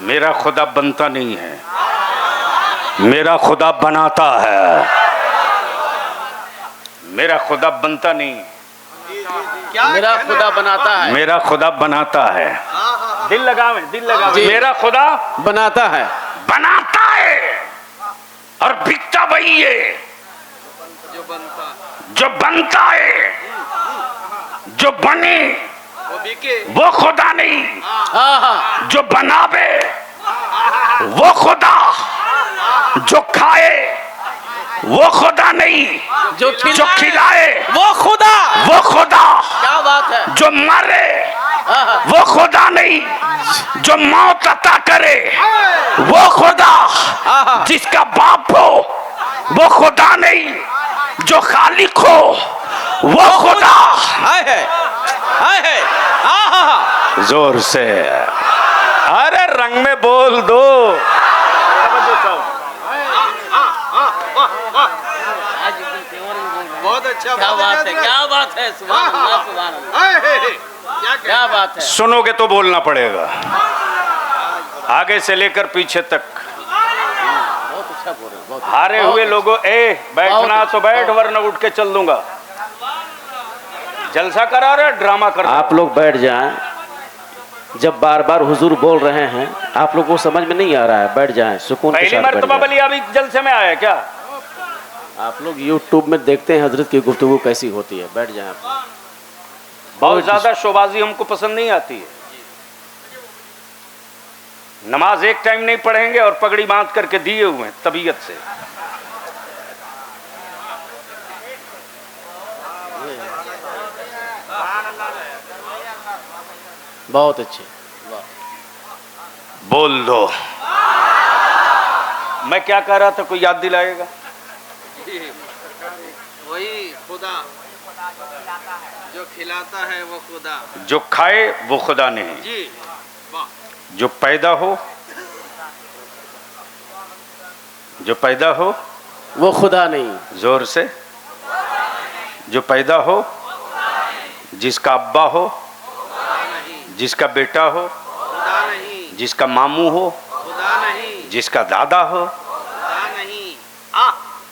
मेरा खुदा बनता नहीं है, मेरा खुदा बनाता है। मेरा खुदा बनता नहीं, मेरा खुदा बनाता है। मेरा खुदा बनाता है। दिल लगावे, दिल लगावे। मेरा खुदा बनाता है, बनाता है। और बिकता वही है जो बनता है। जो बने वो बिके। वो खुदा नहीं, जो बनावे वो खुदा। जो खाए वो खुदा नहीं, जो खिलाए वो खुदा। वो खुदा। क्या बात है। जो मरे वो खुदा नहीं, जो मौत अता करे वो खुदा। जिसका बाप हो वो खुदा नहीं, जो खालिक हो वो खुदा। जोर से अरे रंग में बोल दो। बहुत अच्छा। क्या बात है, क्या बात है। सुभान अल्लाह, सुभान अल्लाह। क्या बात है। सुनोगे तो बोलना पड़ेगा, आगे से लेकर पीछे तक। बहुत अच्छा बोल रहे, बहुत हारे हुए लोगों, बैठना तो बैठ, वरना उठ के चल दूंगा। जलसा करा रहे, ड्रामा कर। आप लोग बैठ जाएं। जब बार बार हुजूर बोल रहे हैं, आप लोग को समझ में नहीं आ रहा है, बैठ जाएं, सुकून के पहली साथ बैठ मर्तबा जाएं। बलिया अभी जलसे में आया क्या? आप लोग YouTube में देखते हैं हजरत की गुफ्तगू कैसी होती है, बैठ जाएं आप। बहुत ज्यादा शोबाजी हमको पसंद नहीं आती है। नमाज एक टाइम नहीं पढ़ेंगे और पगड़ी बांध करके दिए हुए हैं तबीयत से। बहुत अच्छे। बोल दो। मैं क्या कह रहा था, कोई याद दिलाएगा? वही खुदा जो खिलाता है वो खुदा। जो खाए वो खुदा नहीं, जी वाह। जो पैदा हो, जो पैदा हो वो खुदा नहीं। जोर से। जो पैदा हो, जिसका अब्बा हो, जिसका बेटा हो, खुदा नहीं। जिसका मामू हो, खुदा नहीं। जिसका दादा हो। खुदा नहीं।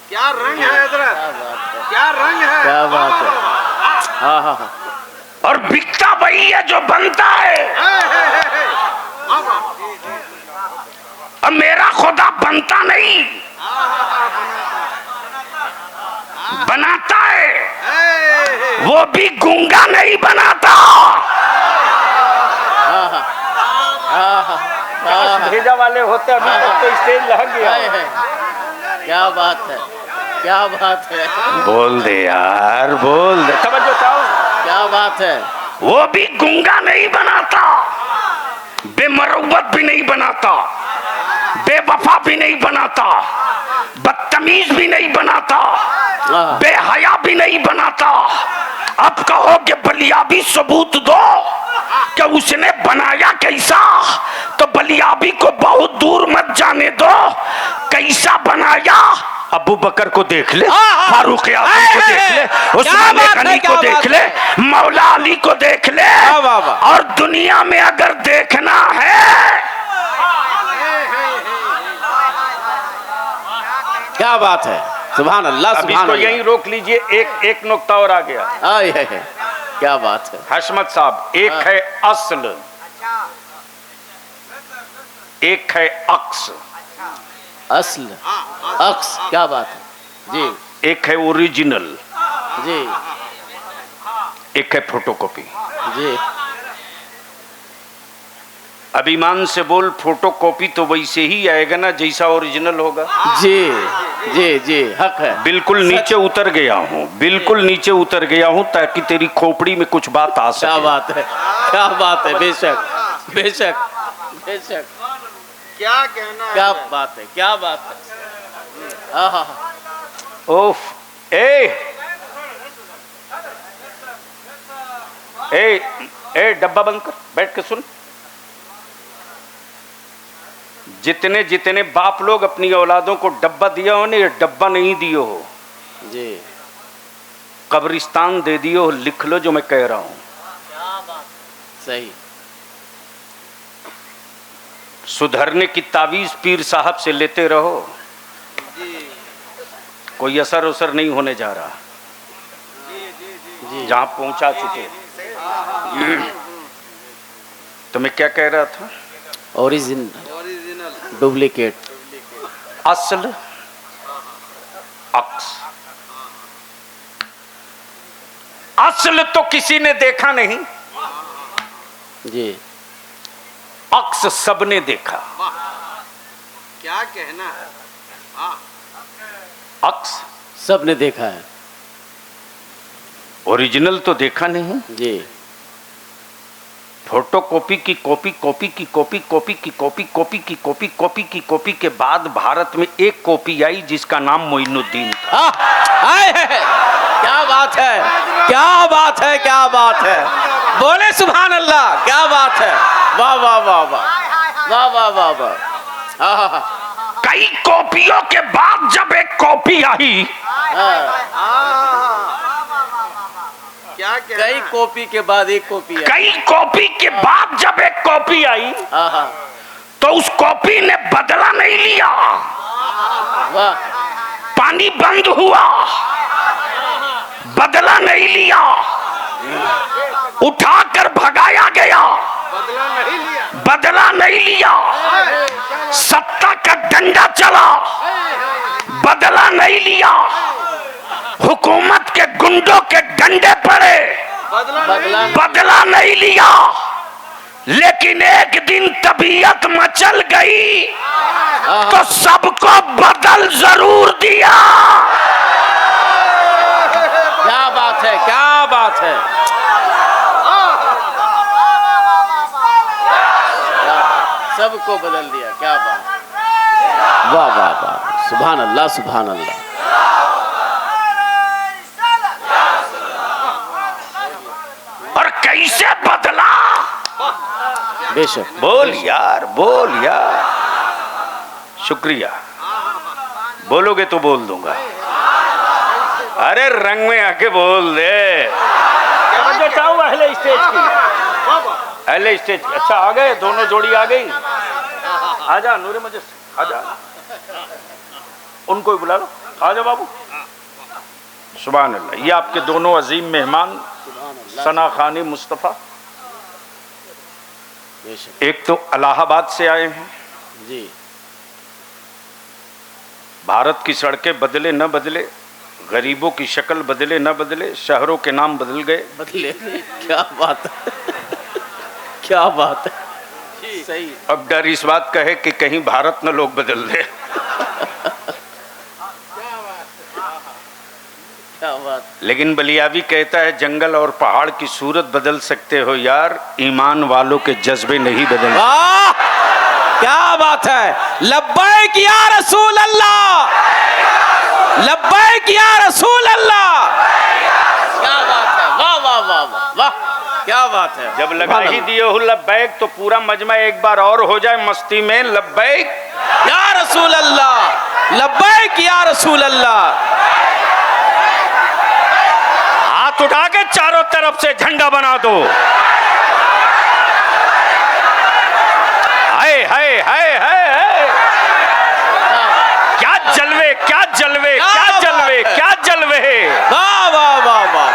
क्या रंग है हजरत, क्या रंग है। क्या बात है। हाँ हाँ हाँ। और बिकता वही है जो बनता है। और मेरा खुदा बनता नहीं, बनाता है। वो भी गूंगा नहीं बनाता। भेजा वाले होते अभी तक तो स्टेज लग गया। क्या बात है, क्या बात है। बोल दे यार, बोल दे। तवज्जो चाहो। क्या बात है। वो भी गूंगा नहीं बनाता, बेमरवत भी नहीं बनाता, बेवफा भी नहीं बनाता, बदतमीज भी नहीं बनाता, बेहया भी नहीं बनाता। अब कहो कि बलियाबी सबूत दो कि उसने बनाया कैसा, तो बलियाबी को बहुत दूर मत जाने दो। कैसा बनाया? अबू बकर को देख ले, फारूक आजम को देख ले, उस्मान गनी को देख ले, मौला अली को देख ले। और दुनिया में अगर देखना है, क्या बात है। सुभान अल्लाह, अब सुभान इसको अल्लाह। यहीं रोक लीजिए। एक नुक्ता और आ गया। आए है। क्या बात है। हशमत साहब, एक है असल, एक है अक्स। असल, अक्स। क्या बात है जी। एक है ओरिजिनल, जी एक है फोटोकॉपी। जी। अब ईमान से बोल, फोटो कॉपी तो वैसे ही आएगा ना जैसा ओरिजिनल होगा। जी जी जी, हक है। बिल्कुल नीचे उतर गया हूँ, बिल्कुल नीचे उतर गया हूँ ताकि तेरी खोपड़ी में कुछ बात आ सके। क्या बात है, क्या बात है, बेशक बेशक बेशक। क्या कहना है क्या हजरत? बात है, क्या बात है। आहा, ओफ, ए डब्बा बंद कर, बैठ के सुन। जितने जितने बाप लोग अपनी औलादों को डब्बा दिया हो ना, ये डब्बा नहीं दियो हो जी, कब्रिस्तान दे दियो हो। लिख लो जो मैं कह रहा हूं। सही। सुधरने की तावीज पीर साहब से लेते रहो, कोई असर उसर नहीं होने जा रहा। जी, जहां पहुंचा चुके। तो मैं क्या कह रहा था? ओरिजिनल डुप्लीकेट, असल अक्स। असल तो किसी ने देखा नहीं, जी, अक्स सबने देखा। क्या कहना है? हाँ, अक्स सबने देखा है। ओरिजिनल तो देखा नहीं। जी, फोटो कॉपी की कॉपी, कॉपी की कॉपी, कॉपी की कॉपी, कॉपी की कॉपी, कॉपी की कॉपी के बाद भारत में एक कॉपी आई जिसका नाम मोइनुद्दीन था। आए है। क्या बात है, क्या बात है, क्या बात है। बोले सुभान अल्लाह, क्या बात है। वाह वाह वाह वाह वाह वाह वाह वाह। आहा, कई कॉपियों के बाद जब एक कॉपी आई, क्या कहना कई है? कॉपी के बाद एक कॉपी है। कई कॉपी के बाद जब एक कॉपी आई आहा, तो उस कॉपी ने बदला नहीं लिया। वाह, पानी बंद हुआ, बदला नहीं लिया, उठाकर भगाया गया, बदला नहीं लिया। बदला नहीं लिया। सत्ता का डंडा चला, बदला नहीं लिया। हुकूमत के गुंडों के डंडे पड़े, बदला बदला नहीं लिया। लेकिन एक दिन तबीयत मचल गई तो सबको बदल जरूर दिया। क्या बात है, क्या बात है। सबको बदल दिया, क्या बात। वाह वाह वाह, सुभान अल्लाह, सुभान अल्लाह। और कैसे बदला? बेशक, बोल यार, बोल यार। शुक्रिया, बोलोगे तो बोल दूंगा। अरे रंग में आके बोल दे। चाहूँ अहले स्टेज की, अहले स्टेज की। अच्छा आ गए, दोनों जोड़ी आ गई। आजा नूरे मुझे, आजा, उनको ही बुला लो। आजा बाबू। सुभान अल्लाह। ये आपके दोनों अजीम मेहमान सना खानी मुस्तफ़ा, बेशक। एक तो इलाहाबाद से आए हैं। जी, भारत की सड़कें बदले न बदले, गरीबों की शक्ल बदले न बदले, शहरों के नाम बदल गए। बदले। क्या बात है, क्या बात है। सही। अब डर इस बात का है कि कहीं भारत न लोग बदल दे। क्या बात। लेकिन बलियावी कहता है जंगल और पहाड़ की सूरत बदल सकते हो यार, ईमान वालों के जज्बे नहीं बदल। वाह, क्या बात है। लब्बैक या रसूल अल्लाह, लब्बैक या रसूल अल्लाह। क्या बात है, वाह वाह वाह वाह वाह, क्या बात है। जब लगा ही दिए हो लब्बैक तो पूरा मजमा एक बार और हो जाए मस्ती में। लब्बैक या रसूल अल्लाह, लब्बैक या रसूल अल्लाह। हाथ उठा के चारों तरफ से झंडा बना दो। हाय हाय हाय हाय हाय, क्या जलवे, क्या जलवे, क्या जलवे, क्या जलवे। वाह वाह वाह वाह,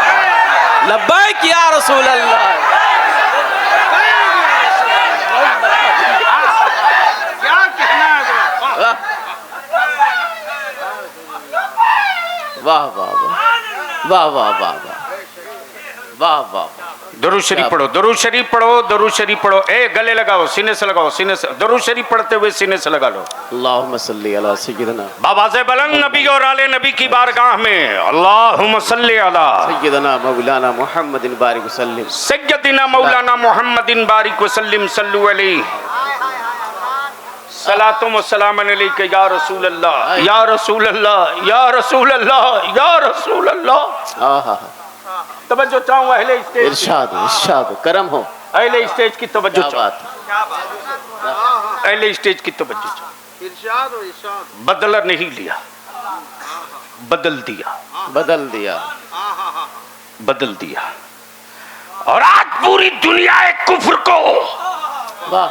लब्बैक या रसूल अल्लाह। क्या कहना है? वाह वाह वाह वाह वाह वाह वाह वाह वाह, दरूद शरीफ पढ़ो, दरूद शरीफ पढ़ो, दरूद शरीफ पढ़ो। ए गले लगाओ, सीने से लगाओ, सीने से दरूद शरीफ पढ़ते हुए सीने से लगा लो। अल्लाहुम्मा सल्ली अला सय्यिदना बाबा से बुलंद नबी और आले नबी की बारगाह में अल्लाहुम्मा सल्ली अला सय्यिदना मौलाना मुहम्मदिन बारिक वसल्लिम सय्यदिना मौलाना मुहम्मदिन बारिक वसल्लिम सल्लु अलैहि सलातुम व सलाम अलैका या रसूल अल्लाह, या रसूल अल्लाह, या रसूल अल्लाह, या रसूल अल्लाह। आहा तवज्जो चाहूँ अहले स्टेज, इरशाद इरशाद करम हो। अहले स्टेज की तवज्जो क्या चाहूँ, बात। अहले स्टेज की तवज्जो चाहूँ। इरशाद हो इरशाद। बदला नहीं लिया, बदल दिया, बदल दिया। बदल दिया। और आज पूरी दुनिया एक कुफ्र को वाह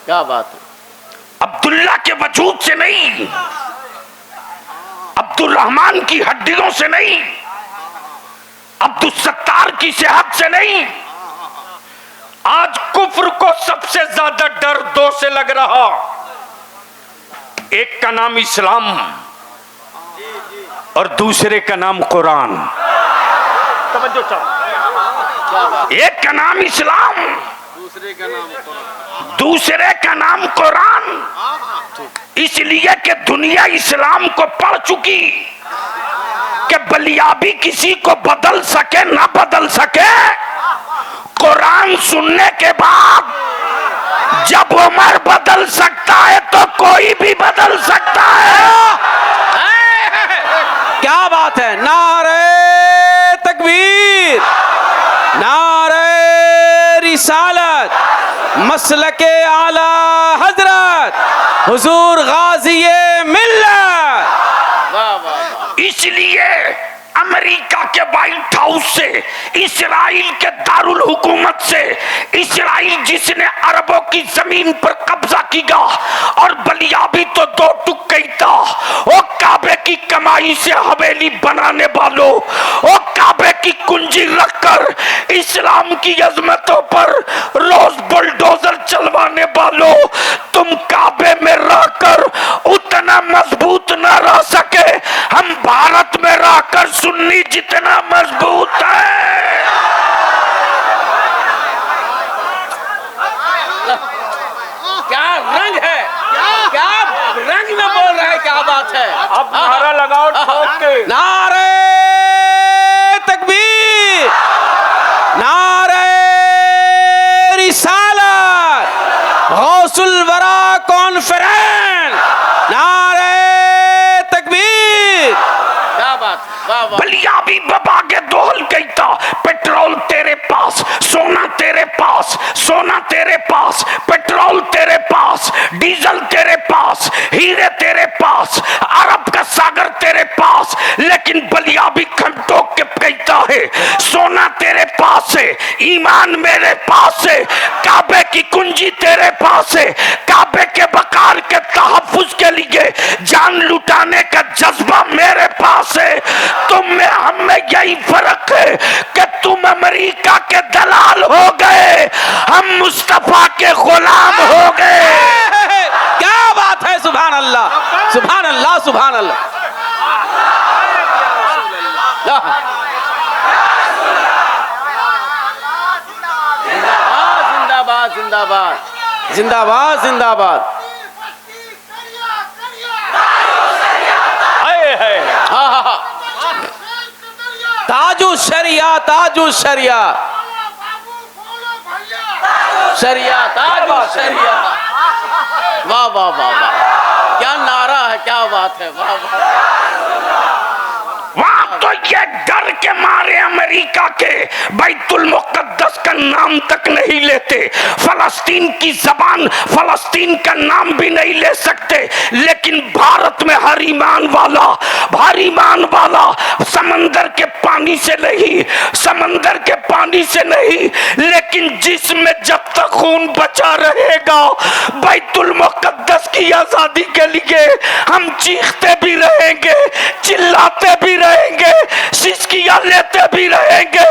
क्या बात है। अब्दुल्ला के वजूद से नहीं, अब्दुल रहमान की हड्डियों से नहीं, अब्दुल सत्तार की सेहत से नहीं, आज कुफ्र को सबसे ज्यादा डर दो से लग रहा। एक का नाम इस्लाम और दूसरे का नाम कुरान। तवज्जो चाहो। एक का नाम इस्लाम, दूसरे का नाम कुरान। दूसरे का नाम कुरान। इसलिए कि दुनिया इस्लाम को पढ़ चुकी कि बलियाबी किसी को बदल सके ना बदल सके। कुरान सुनने के बाद जब उमर बदल सकता है तो कोई भी बदल सकता है। क्या बात है। नारे तकबीर, नारे रिसालत, मसलके आला हजरत हुजूर गाज़ी मिल्लत। इसलिए अमेरिका के व्हाइट हाउस से, इस्राइल के दारुल हुकूमत से, इस्राइल जिसने अरबों की जमीन पर कब्जा किया और बलियाबी तो दो टुक गई था, वो काबे की कमाई से हवेली बनाने वालों, वो काबे की कुंजी रखकर इस्लाम की अजमतों पर रोज बुलडोजर चलवाने वालों, तुम काबे में रहकर उतना मजबूत न रह सके, हम भारत में रहकर सुन्नी जितना मजबूत है। क्या रंग है, क्या रंग में बोल रहा है। क्या बात है। अब नारा लगाओ ठोक के। नारे तकबीर, नारे रिसालत, गौसुल वरा कॉन्फ्रेंस, नारे तकबीर। क्या बात। वाह वाह। बलियाबी बाबा के दोहल गई था। पेट्रोल तेरे पास, सोना तेरे पास, सोना तेरे पास, पेट्रोल तेरे पास, डीजल तेरे पास, हीरे तेरे पास, अरब का सागर तेरे पास, लेकिन बलियाबी खमटोक के कहता है सोना तेरे पास है, ईमान मेरे पास है, काबे की कुंजी तेरे पास है, काबे के बकार के तहफ्फुज के लिए जान लुटाने का जज्बा मेरे पास है। तुम में हम में यही फर्क है कि तुम अमेरिका के दलाल हो गए, हम मुस्तफा के गुलाम हो गए। क्या बात है। सुभान अल्लाह, सुभान अल्लाह, सुभान अल्लाह। जिंदाबाद जिंदाबाद जिंदाबाद जिंदाबाद। हाँ हाँ हाँ। ताजु शरिया, ताजु शरिया, शरिया, ताजु शरिया। वाह वाह वाह वाह। क्या नारा है, क्या बात है। वाह वाह। वहां तो ये डर के मारे अमेरिका के बैतुल मुकद्दस का नाम तक नहीं लेते, फलस्तीन की जबान, फलस्तीन का नाम भी नहीं ले सकते, लेकिन भारत में हर ईमान वाला, भारी ईमान वाला समंदर के पानी से नहीं, समंदर के पानी से नहीं, लेकिन जिसमें जब तक खून बचा रहेगा बैतुल मुकद्दस की आजादी के लिए हम चीखते भी रहेंगे, चिल्लाते भी रहेंगे, सिसकियां लेते भी रहेंगे।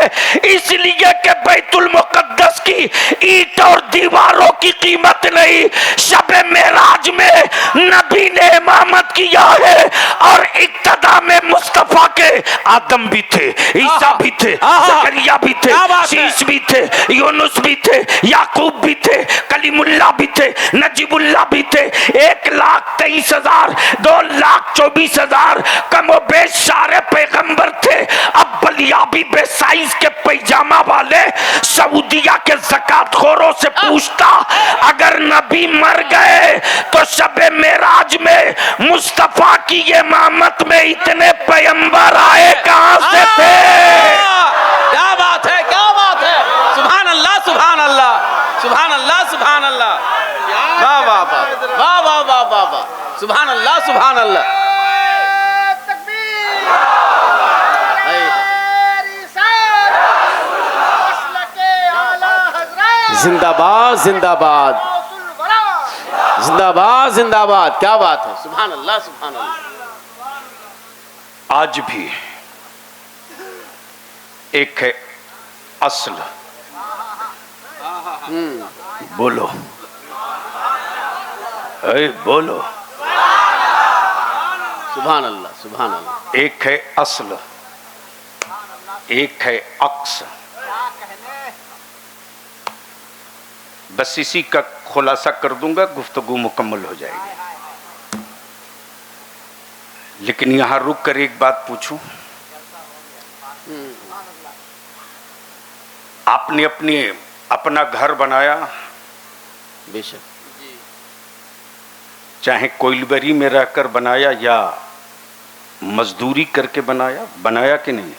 इसलिए कि बैतुल मुकद्दस की ईंट और दीवारों की कीमत नहीं, शब मेराज में नबी ने इमामत किया है। और इक्तदा में मुस्तफा के आदम भी थे, ईसा भी थे, जकरिया भी थे, शीश भी थे, यूनुस भी थे, याकूब भी थे, कलीमुल्लाह भी थे, नजीबुल्लाह भी थे। 1,23,000 2,24,000 कमो बेश सारे पैगंबर थे। अब बलियाबी बेसाइज के पैजामा वाले सऊदिया के ज़कात खोरों से पूछता, अगर नबी मर गए तो शबे मेराज में मुस्तफा की इमामत में इतने पैगंबर आए कहां से थे? क्या बात है, क्या बात है। सुभान अल्लाह, सुभान अल्लाह, सुभान अल्लाह, सुभान अल्लाह। वाह वाह वाह वाह वाह वाह वाह वाह। सुभान अल्लाह, सुभान अल्लाह। जिंदाबाद जिंदाबाद जिंदाबाद जिंदाबाद। क्या बात है। सुभान अल्लाह, सुभान अल्लाह। आज भी एक है असल। बोलो ऐ बोलो। सुभान अल्लाह, सुभान अल्लाह। एक है असल, एक है अक्स। बस इसी का खुलासा कर दूंगा, गुफ्तगू मुकम्मल हो जाएगी। लेकिन यहां रुक कर एक बात पूछूं, आपने अपना घर बनाया, बेशक, चाहे कोइलबरी में रहकर बनाया या मजदूरी करके बनाया कि नहीं?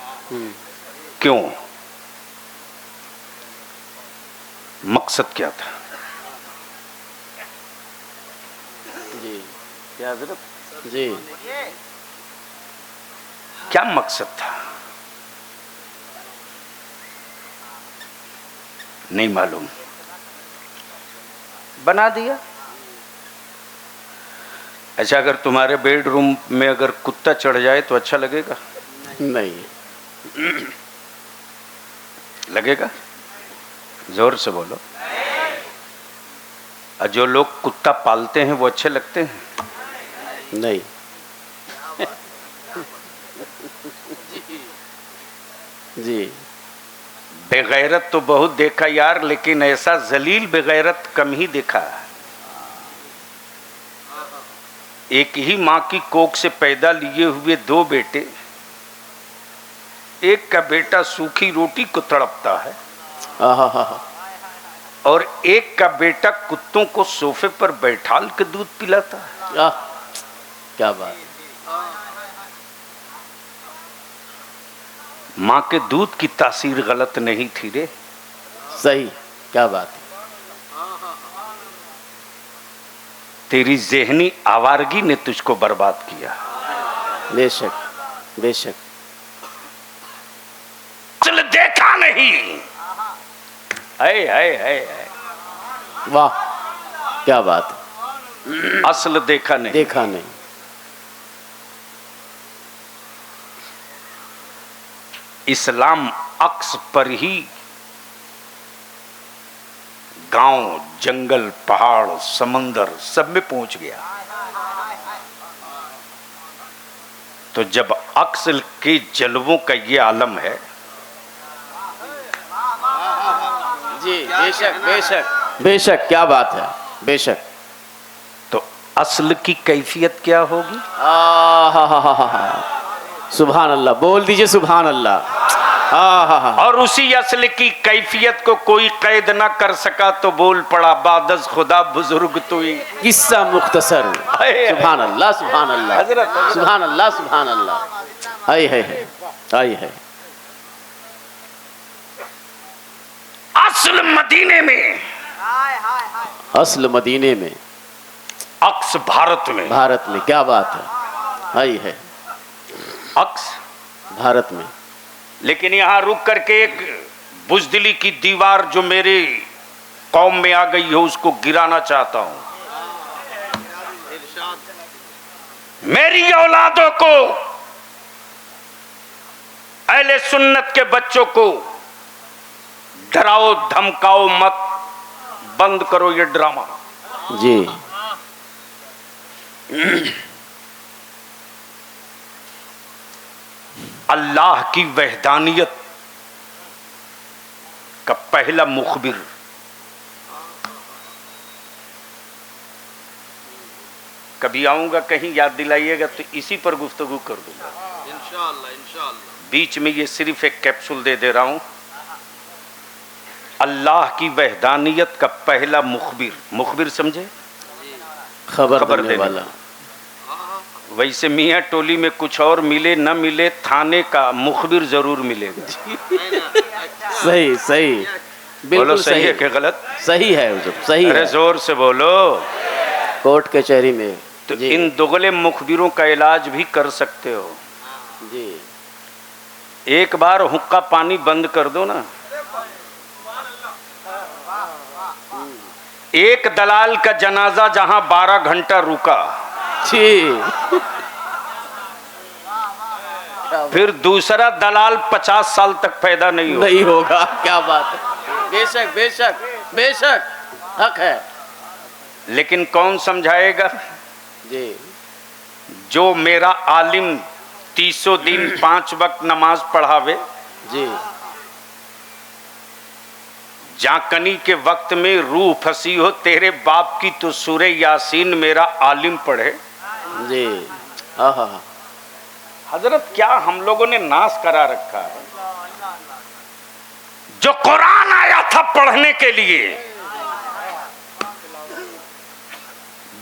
क्यों? मकसद क्या था? जी क्या हजरत? जी क्या मकसद था? नहीं मालूम, बना दिया। अच्छा, अगर तुम्हारे बेडरूम में अगर कुत्ता चढ़ जाए तो अच्छा लगेगा? नहीं लगेगा? जोर से बोलो। और जो लोग कुत्ता पालते हैं वो अच्छे लगते हैं? नहीं। जी बेगैरत तो बहुत देखा यार, लेकिन ऐसा जलील बेगैरत कम ही देखा। एक ही माँ की कोख से पैदा लिए हुए 2 बेटे, एक का बेटा सूखी रोटी को तड़पता है और एक का बेटा कुत्तों को सोफे पर बैठाल के दूध पिलाता है। क्या बात। माँ के दूध की तासीर गलत नहीं थी रे। सही। क्या बात। तेरी ज़हनी आवारगी ने तुझको बर्बाद किया। बेशक बेशक। असल देखा नहीं। है वाह क्या बात। असल देखा नहीं। देखा नहीं। इस्लाम अक्स पर ही गांव, जंगल, पहाड़, समंदर सब में पहुंच गया। तो जब अक्स के जलवों का ये आलम है, जी बेशक बेशक बेशक। क्या बात है। बेशक। तो असल की कैफियत क्या होगी? सुभान अल्लाह। बोल दीजिए सुभान अल्लाह। और उसी असल की कैफियत को कोई कैद ना कर सका तो बोल पड़ा बादस खुदा बुजुर्ग तू ही। किस्सा मुख्तसर। सुभान अल्लाह, सुभान अल्लाह, सुभान अल्लाह, सुभान अल्लाह। आई है असल मदीने में, असल मदीने में, अक्स भारत में। भारत में। क्या बात है। आई है अक्स भारत में। लेकिन यहां रुक करके एक बुजदिली की दीवार जो मेरे कौम में आ गई है उसको गिराना चाहता हूं। मेरी औलादों को, अहले सुन्नत के बच्चों को डराओ धमकाओ मत, बंद करो ये ड्रामा। जी अल्लाह की वहदानियत का पहला मुखबिर। कभी आऊंगा कहीं याद दिलाइएगा तो इसी पर गुफ्तगू कर दूंगा इंशाअल्लाह इंशाअल्लाह। बीच में ये सिर्फ एक कैप्सूल दे रहा हूं। अल्लाह की वहदानियत का पहला मुखबिर, मुखबिर समझे, खबर देने वाला। वैसे मियाँ टोली में कुछ और मिले न मिले, थाने का मुखबिर जरूर मिलेगा। सही सही, बोलो बिल्कुल सही सही है कि गलत? सही है हुजूर, सही अरे है। जोर से बोलो। कोर्ट कचहरी में तो जी, इन दुगले मुखबिरों का इलाज भी कर सकते हो। जी एक बार हुक्का पानी बंद कर दो ना, एक दलाल का जनाजा जहां 12 घंटा रुका, जी फिर दूसरा दलाल 50 साल तक पैदा नहीं हो। नहीं होगा। क्या बात है, बेशक बेशक बेशक, हक है लेकिन कौन समझाएगा? जी। जो मेरा आलिम 300 दिन 5 वक्त नमाज पढ़ावे, जी जाकनी के वक्त में रूह फंसी हो तेरे बाप की तो सूरे यासीन मेरा आलिम पढ़े। जी, आहा, हजरत क्या हम लोगों ने नाश करा रखा है। जो कुरान आया था पढ़ने के लिए,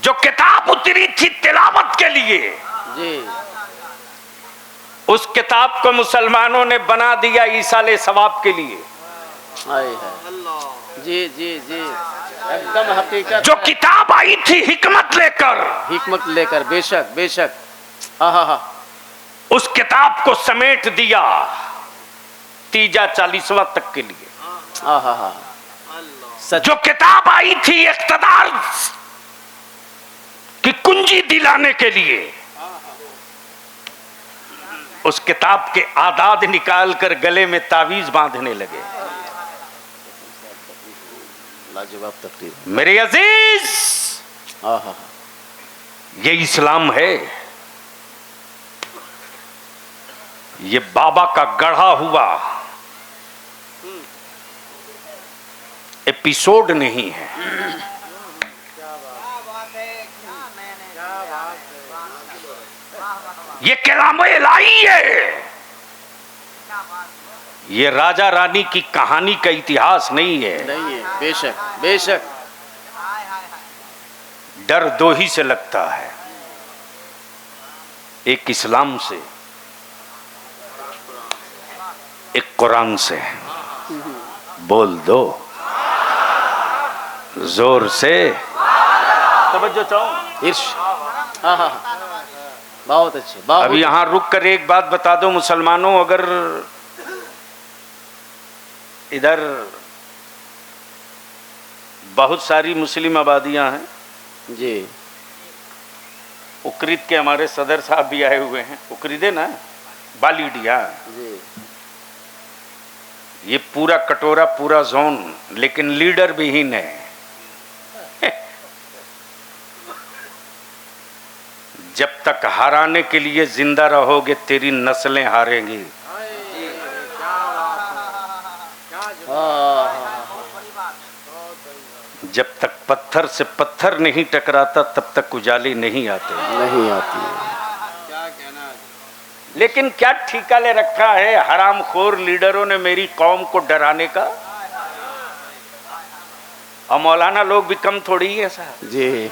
जो किताब उतरी थी तिलावत के लिए, जी उस किताब को मुसलमानों ने बना दिया ईसाले सवाब के लिए। आई है। जी जी जी, एकदम हकीकत। जो किताब आई थी हिकमत लेकर, हिकमत लेकर, बेशक बेशक, आहा, उस किताब को समेट दिया तीजा 40वां तक के लिए। आहा, सच। जो किताब आई थी इख्तिदार की कुंजी दिलाने के लिए, उस किताब के आदाद निकाल कर गले में तावीज बांधने लगे। लाजवाब तकरीर। मेरे अजीज, आहा, ये इस्लाम है, ये बाबा का गढ़ा हुआ एपिसोड नहीं है। ये कलाम इलाही है, ये राजा रानी की कहानी का इतिहास नहीं है। नहीं है, बेशक बेशक। डर दो ही से लगता है, एक इस्लाम से, एक कुरान से। बोल दो जोर से, तवज्जो चाहो। इर्श, आहा, बहुत अच्छे, बहुत। अभी यहां रुक कर एक बात बता दो मुसलमानों, अगर इधर बहुत सारी मुस्लिम आबादियां हैं। जी, उक्रीद के हमारे सदर साहब भी आए हुए हैं, उक्रीद है ना, बालीडिया, जी ये पूरा कटोरा पूरा जोन, लेकिन लीडर विहीन है। जब तक हराने के लिए जिंदा रहोगे तेरी नस्लें हारेंगी। जब तक पत्थर से पत्थर नहीं टकराता तब तक उजाले नहीं आते। नहीं आती है। लेकिन क्या ठीका ले रखा है हरामखोर लीडरों ने मेरी कौम को डराने का। और मौलाना लोग भी कम थोड़ी है साहब जी,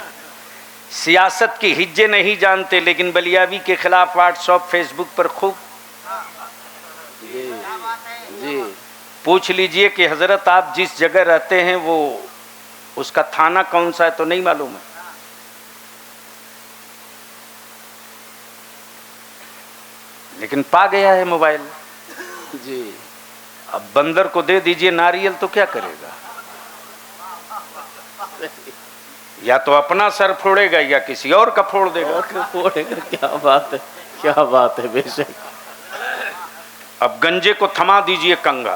सियासत की हिज्जे नहीं जानते, लेकिन बलियावी के खिलाफ व्हाट्सएप फेसबुक पर खूब। जी जी, पूछ लीजिए कि हजरत आप जिस जगह रहते हैं वो उसका थाना कौन सा है तो नहीं मालूम है। लेकिन पा गया है मोबाइल। जी, अब बंदर को दे दीजिए नारियल तो क्या करेगा, या तो अपना सर फोड़ेगा या किसी और का फोड़ देगा। फोड़ेगा, क्या बात है, क्या बात है, बेशक। अब गंजे को थमा दीजिए कंगा,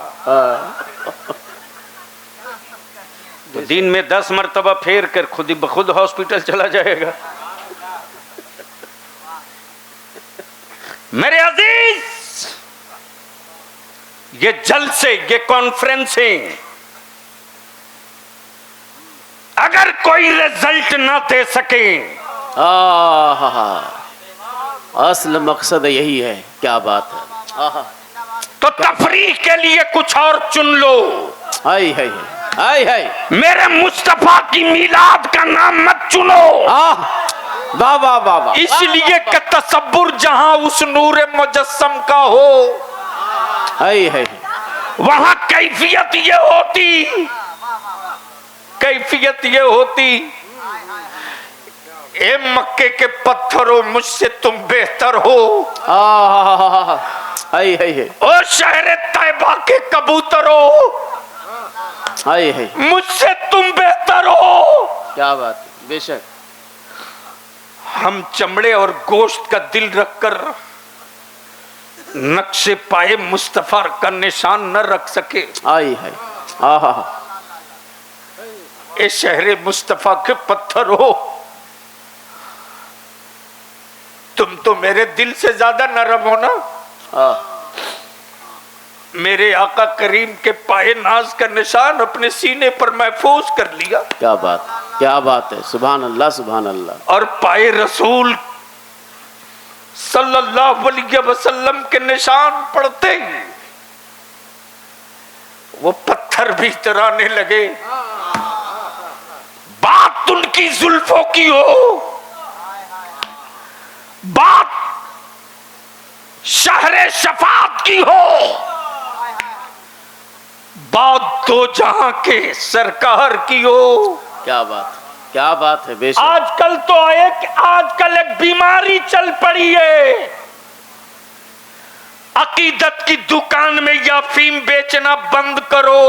तो दिन में 10 मरतबा फेर कर खुद ब खुद हॉस्पिटल चला जाएगा। मेरे अजीज, ये जलसे, ये कॉन्फ्रेंसिंग अगर कोई रिजल्ट ना दे सके, असल मकसद यही है। क्या बात है। आहा, तो तफरीह के लिए कुछ और चुन लो। हाय हाय हाय हाय। मेरे मुस्तफा की मिलाद का नाम मत चुनो। वाह वाह वाह वाह। इसलिए कि तसब्बुर जहां उस नूर मुजस्सम का हो, हाय हाय, वहां कैफियत ये होती, कैफियत ये होती, ए मक्के के पत्थरों मुझसे तुम बेहतर हो। हाय हाय हाय। ओ शहर तैयबा के कबूतरों, हाय हाय, मुझसे तुम बेहतर हो। क्या बात है। बेशक हम चमड़े और गोश्त का दिल रखकर नक्शे पाए मुस्तफा का निशान न रख सके। हाय हाय। आहा, ए शहरे मुस्तफा के पत्थर हो, तुम तो मेरे दिल से ज्यादा नरम हो ना। मेरे आका करीम के पाए नाज का निशान अपने सीने पर महफूज कर लिया। क्या बात है। सुभान अल्लाह सुभान अल्लाह। और पाए रसूल सल्लल्लाहु अलैहि वसल्लम के निशान पड़ते ही वो पत्थर भी इतराने लगे। बात उनकी जुल्फों की हो, बात शहरे शफात की हो, बात दो जहां के सरकार की हो। क्या बात है। बेशक आजकल एक बीमारी चल पड़ी है। अकीदत की दुकान में या अफीम बेचना बंद करो।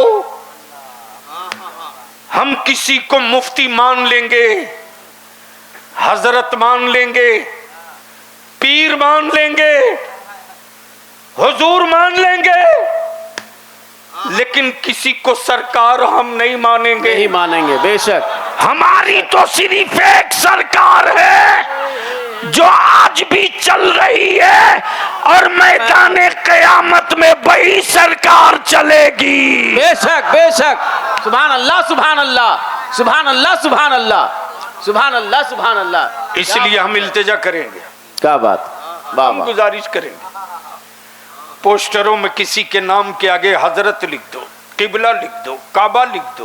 हम किसी को मुफ्ती मान लेंगे, हजरत मान लेंगे, पीर मान लेंगे, हुजूर मान लेंगे, लेकिन किसी को सरकार हम नहीं मानेंगे। नहीं मानेंगे। बेशक हमारी तो सिर्फ एक सरकार है जो आज भी चल रही है और मैदाने कयामत में वही सरकार चलेगी। बेशक बेशक। सुभान अल्लाह सुभान अल्लाह सुभान अल्लाह सुभान अल्लाह सुभान अल्लाह सुभान अल्लाह। इसलिए हम इल्तिजा करेंगे। क्या बात। हम गुजारिश करेंगे, पोस्टरों में किसी के नाम के आगे हजरत लिख दो, किबला लिख दो, काबा लिख दो।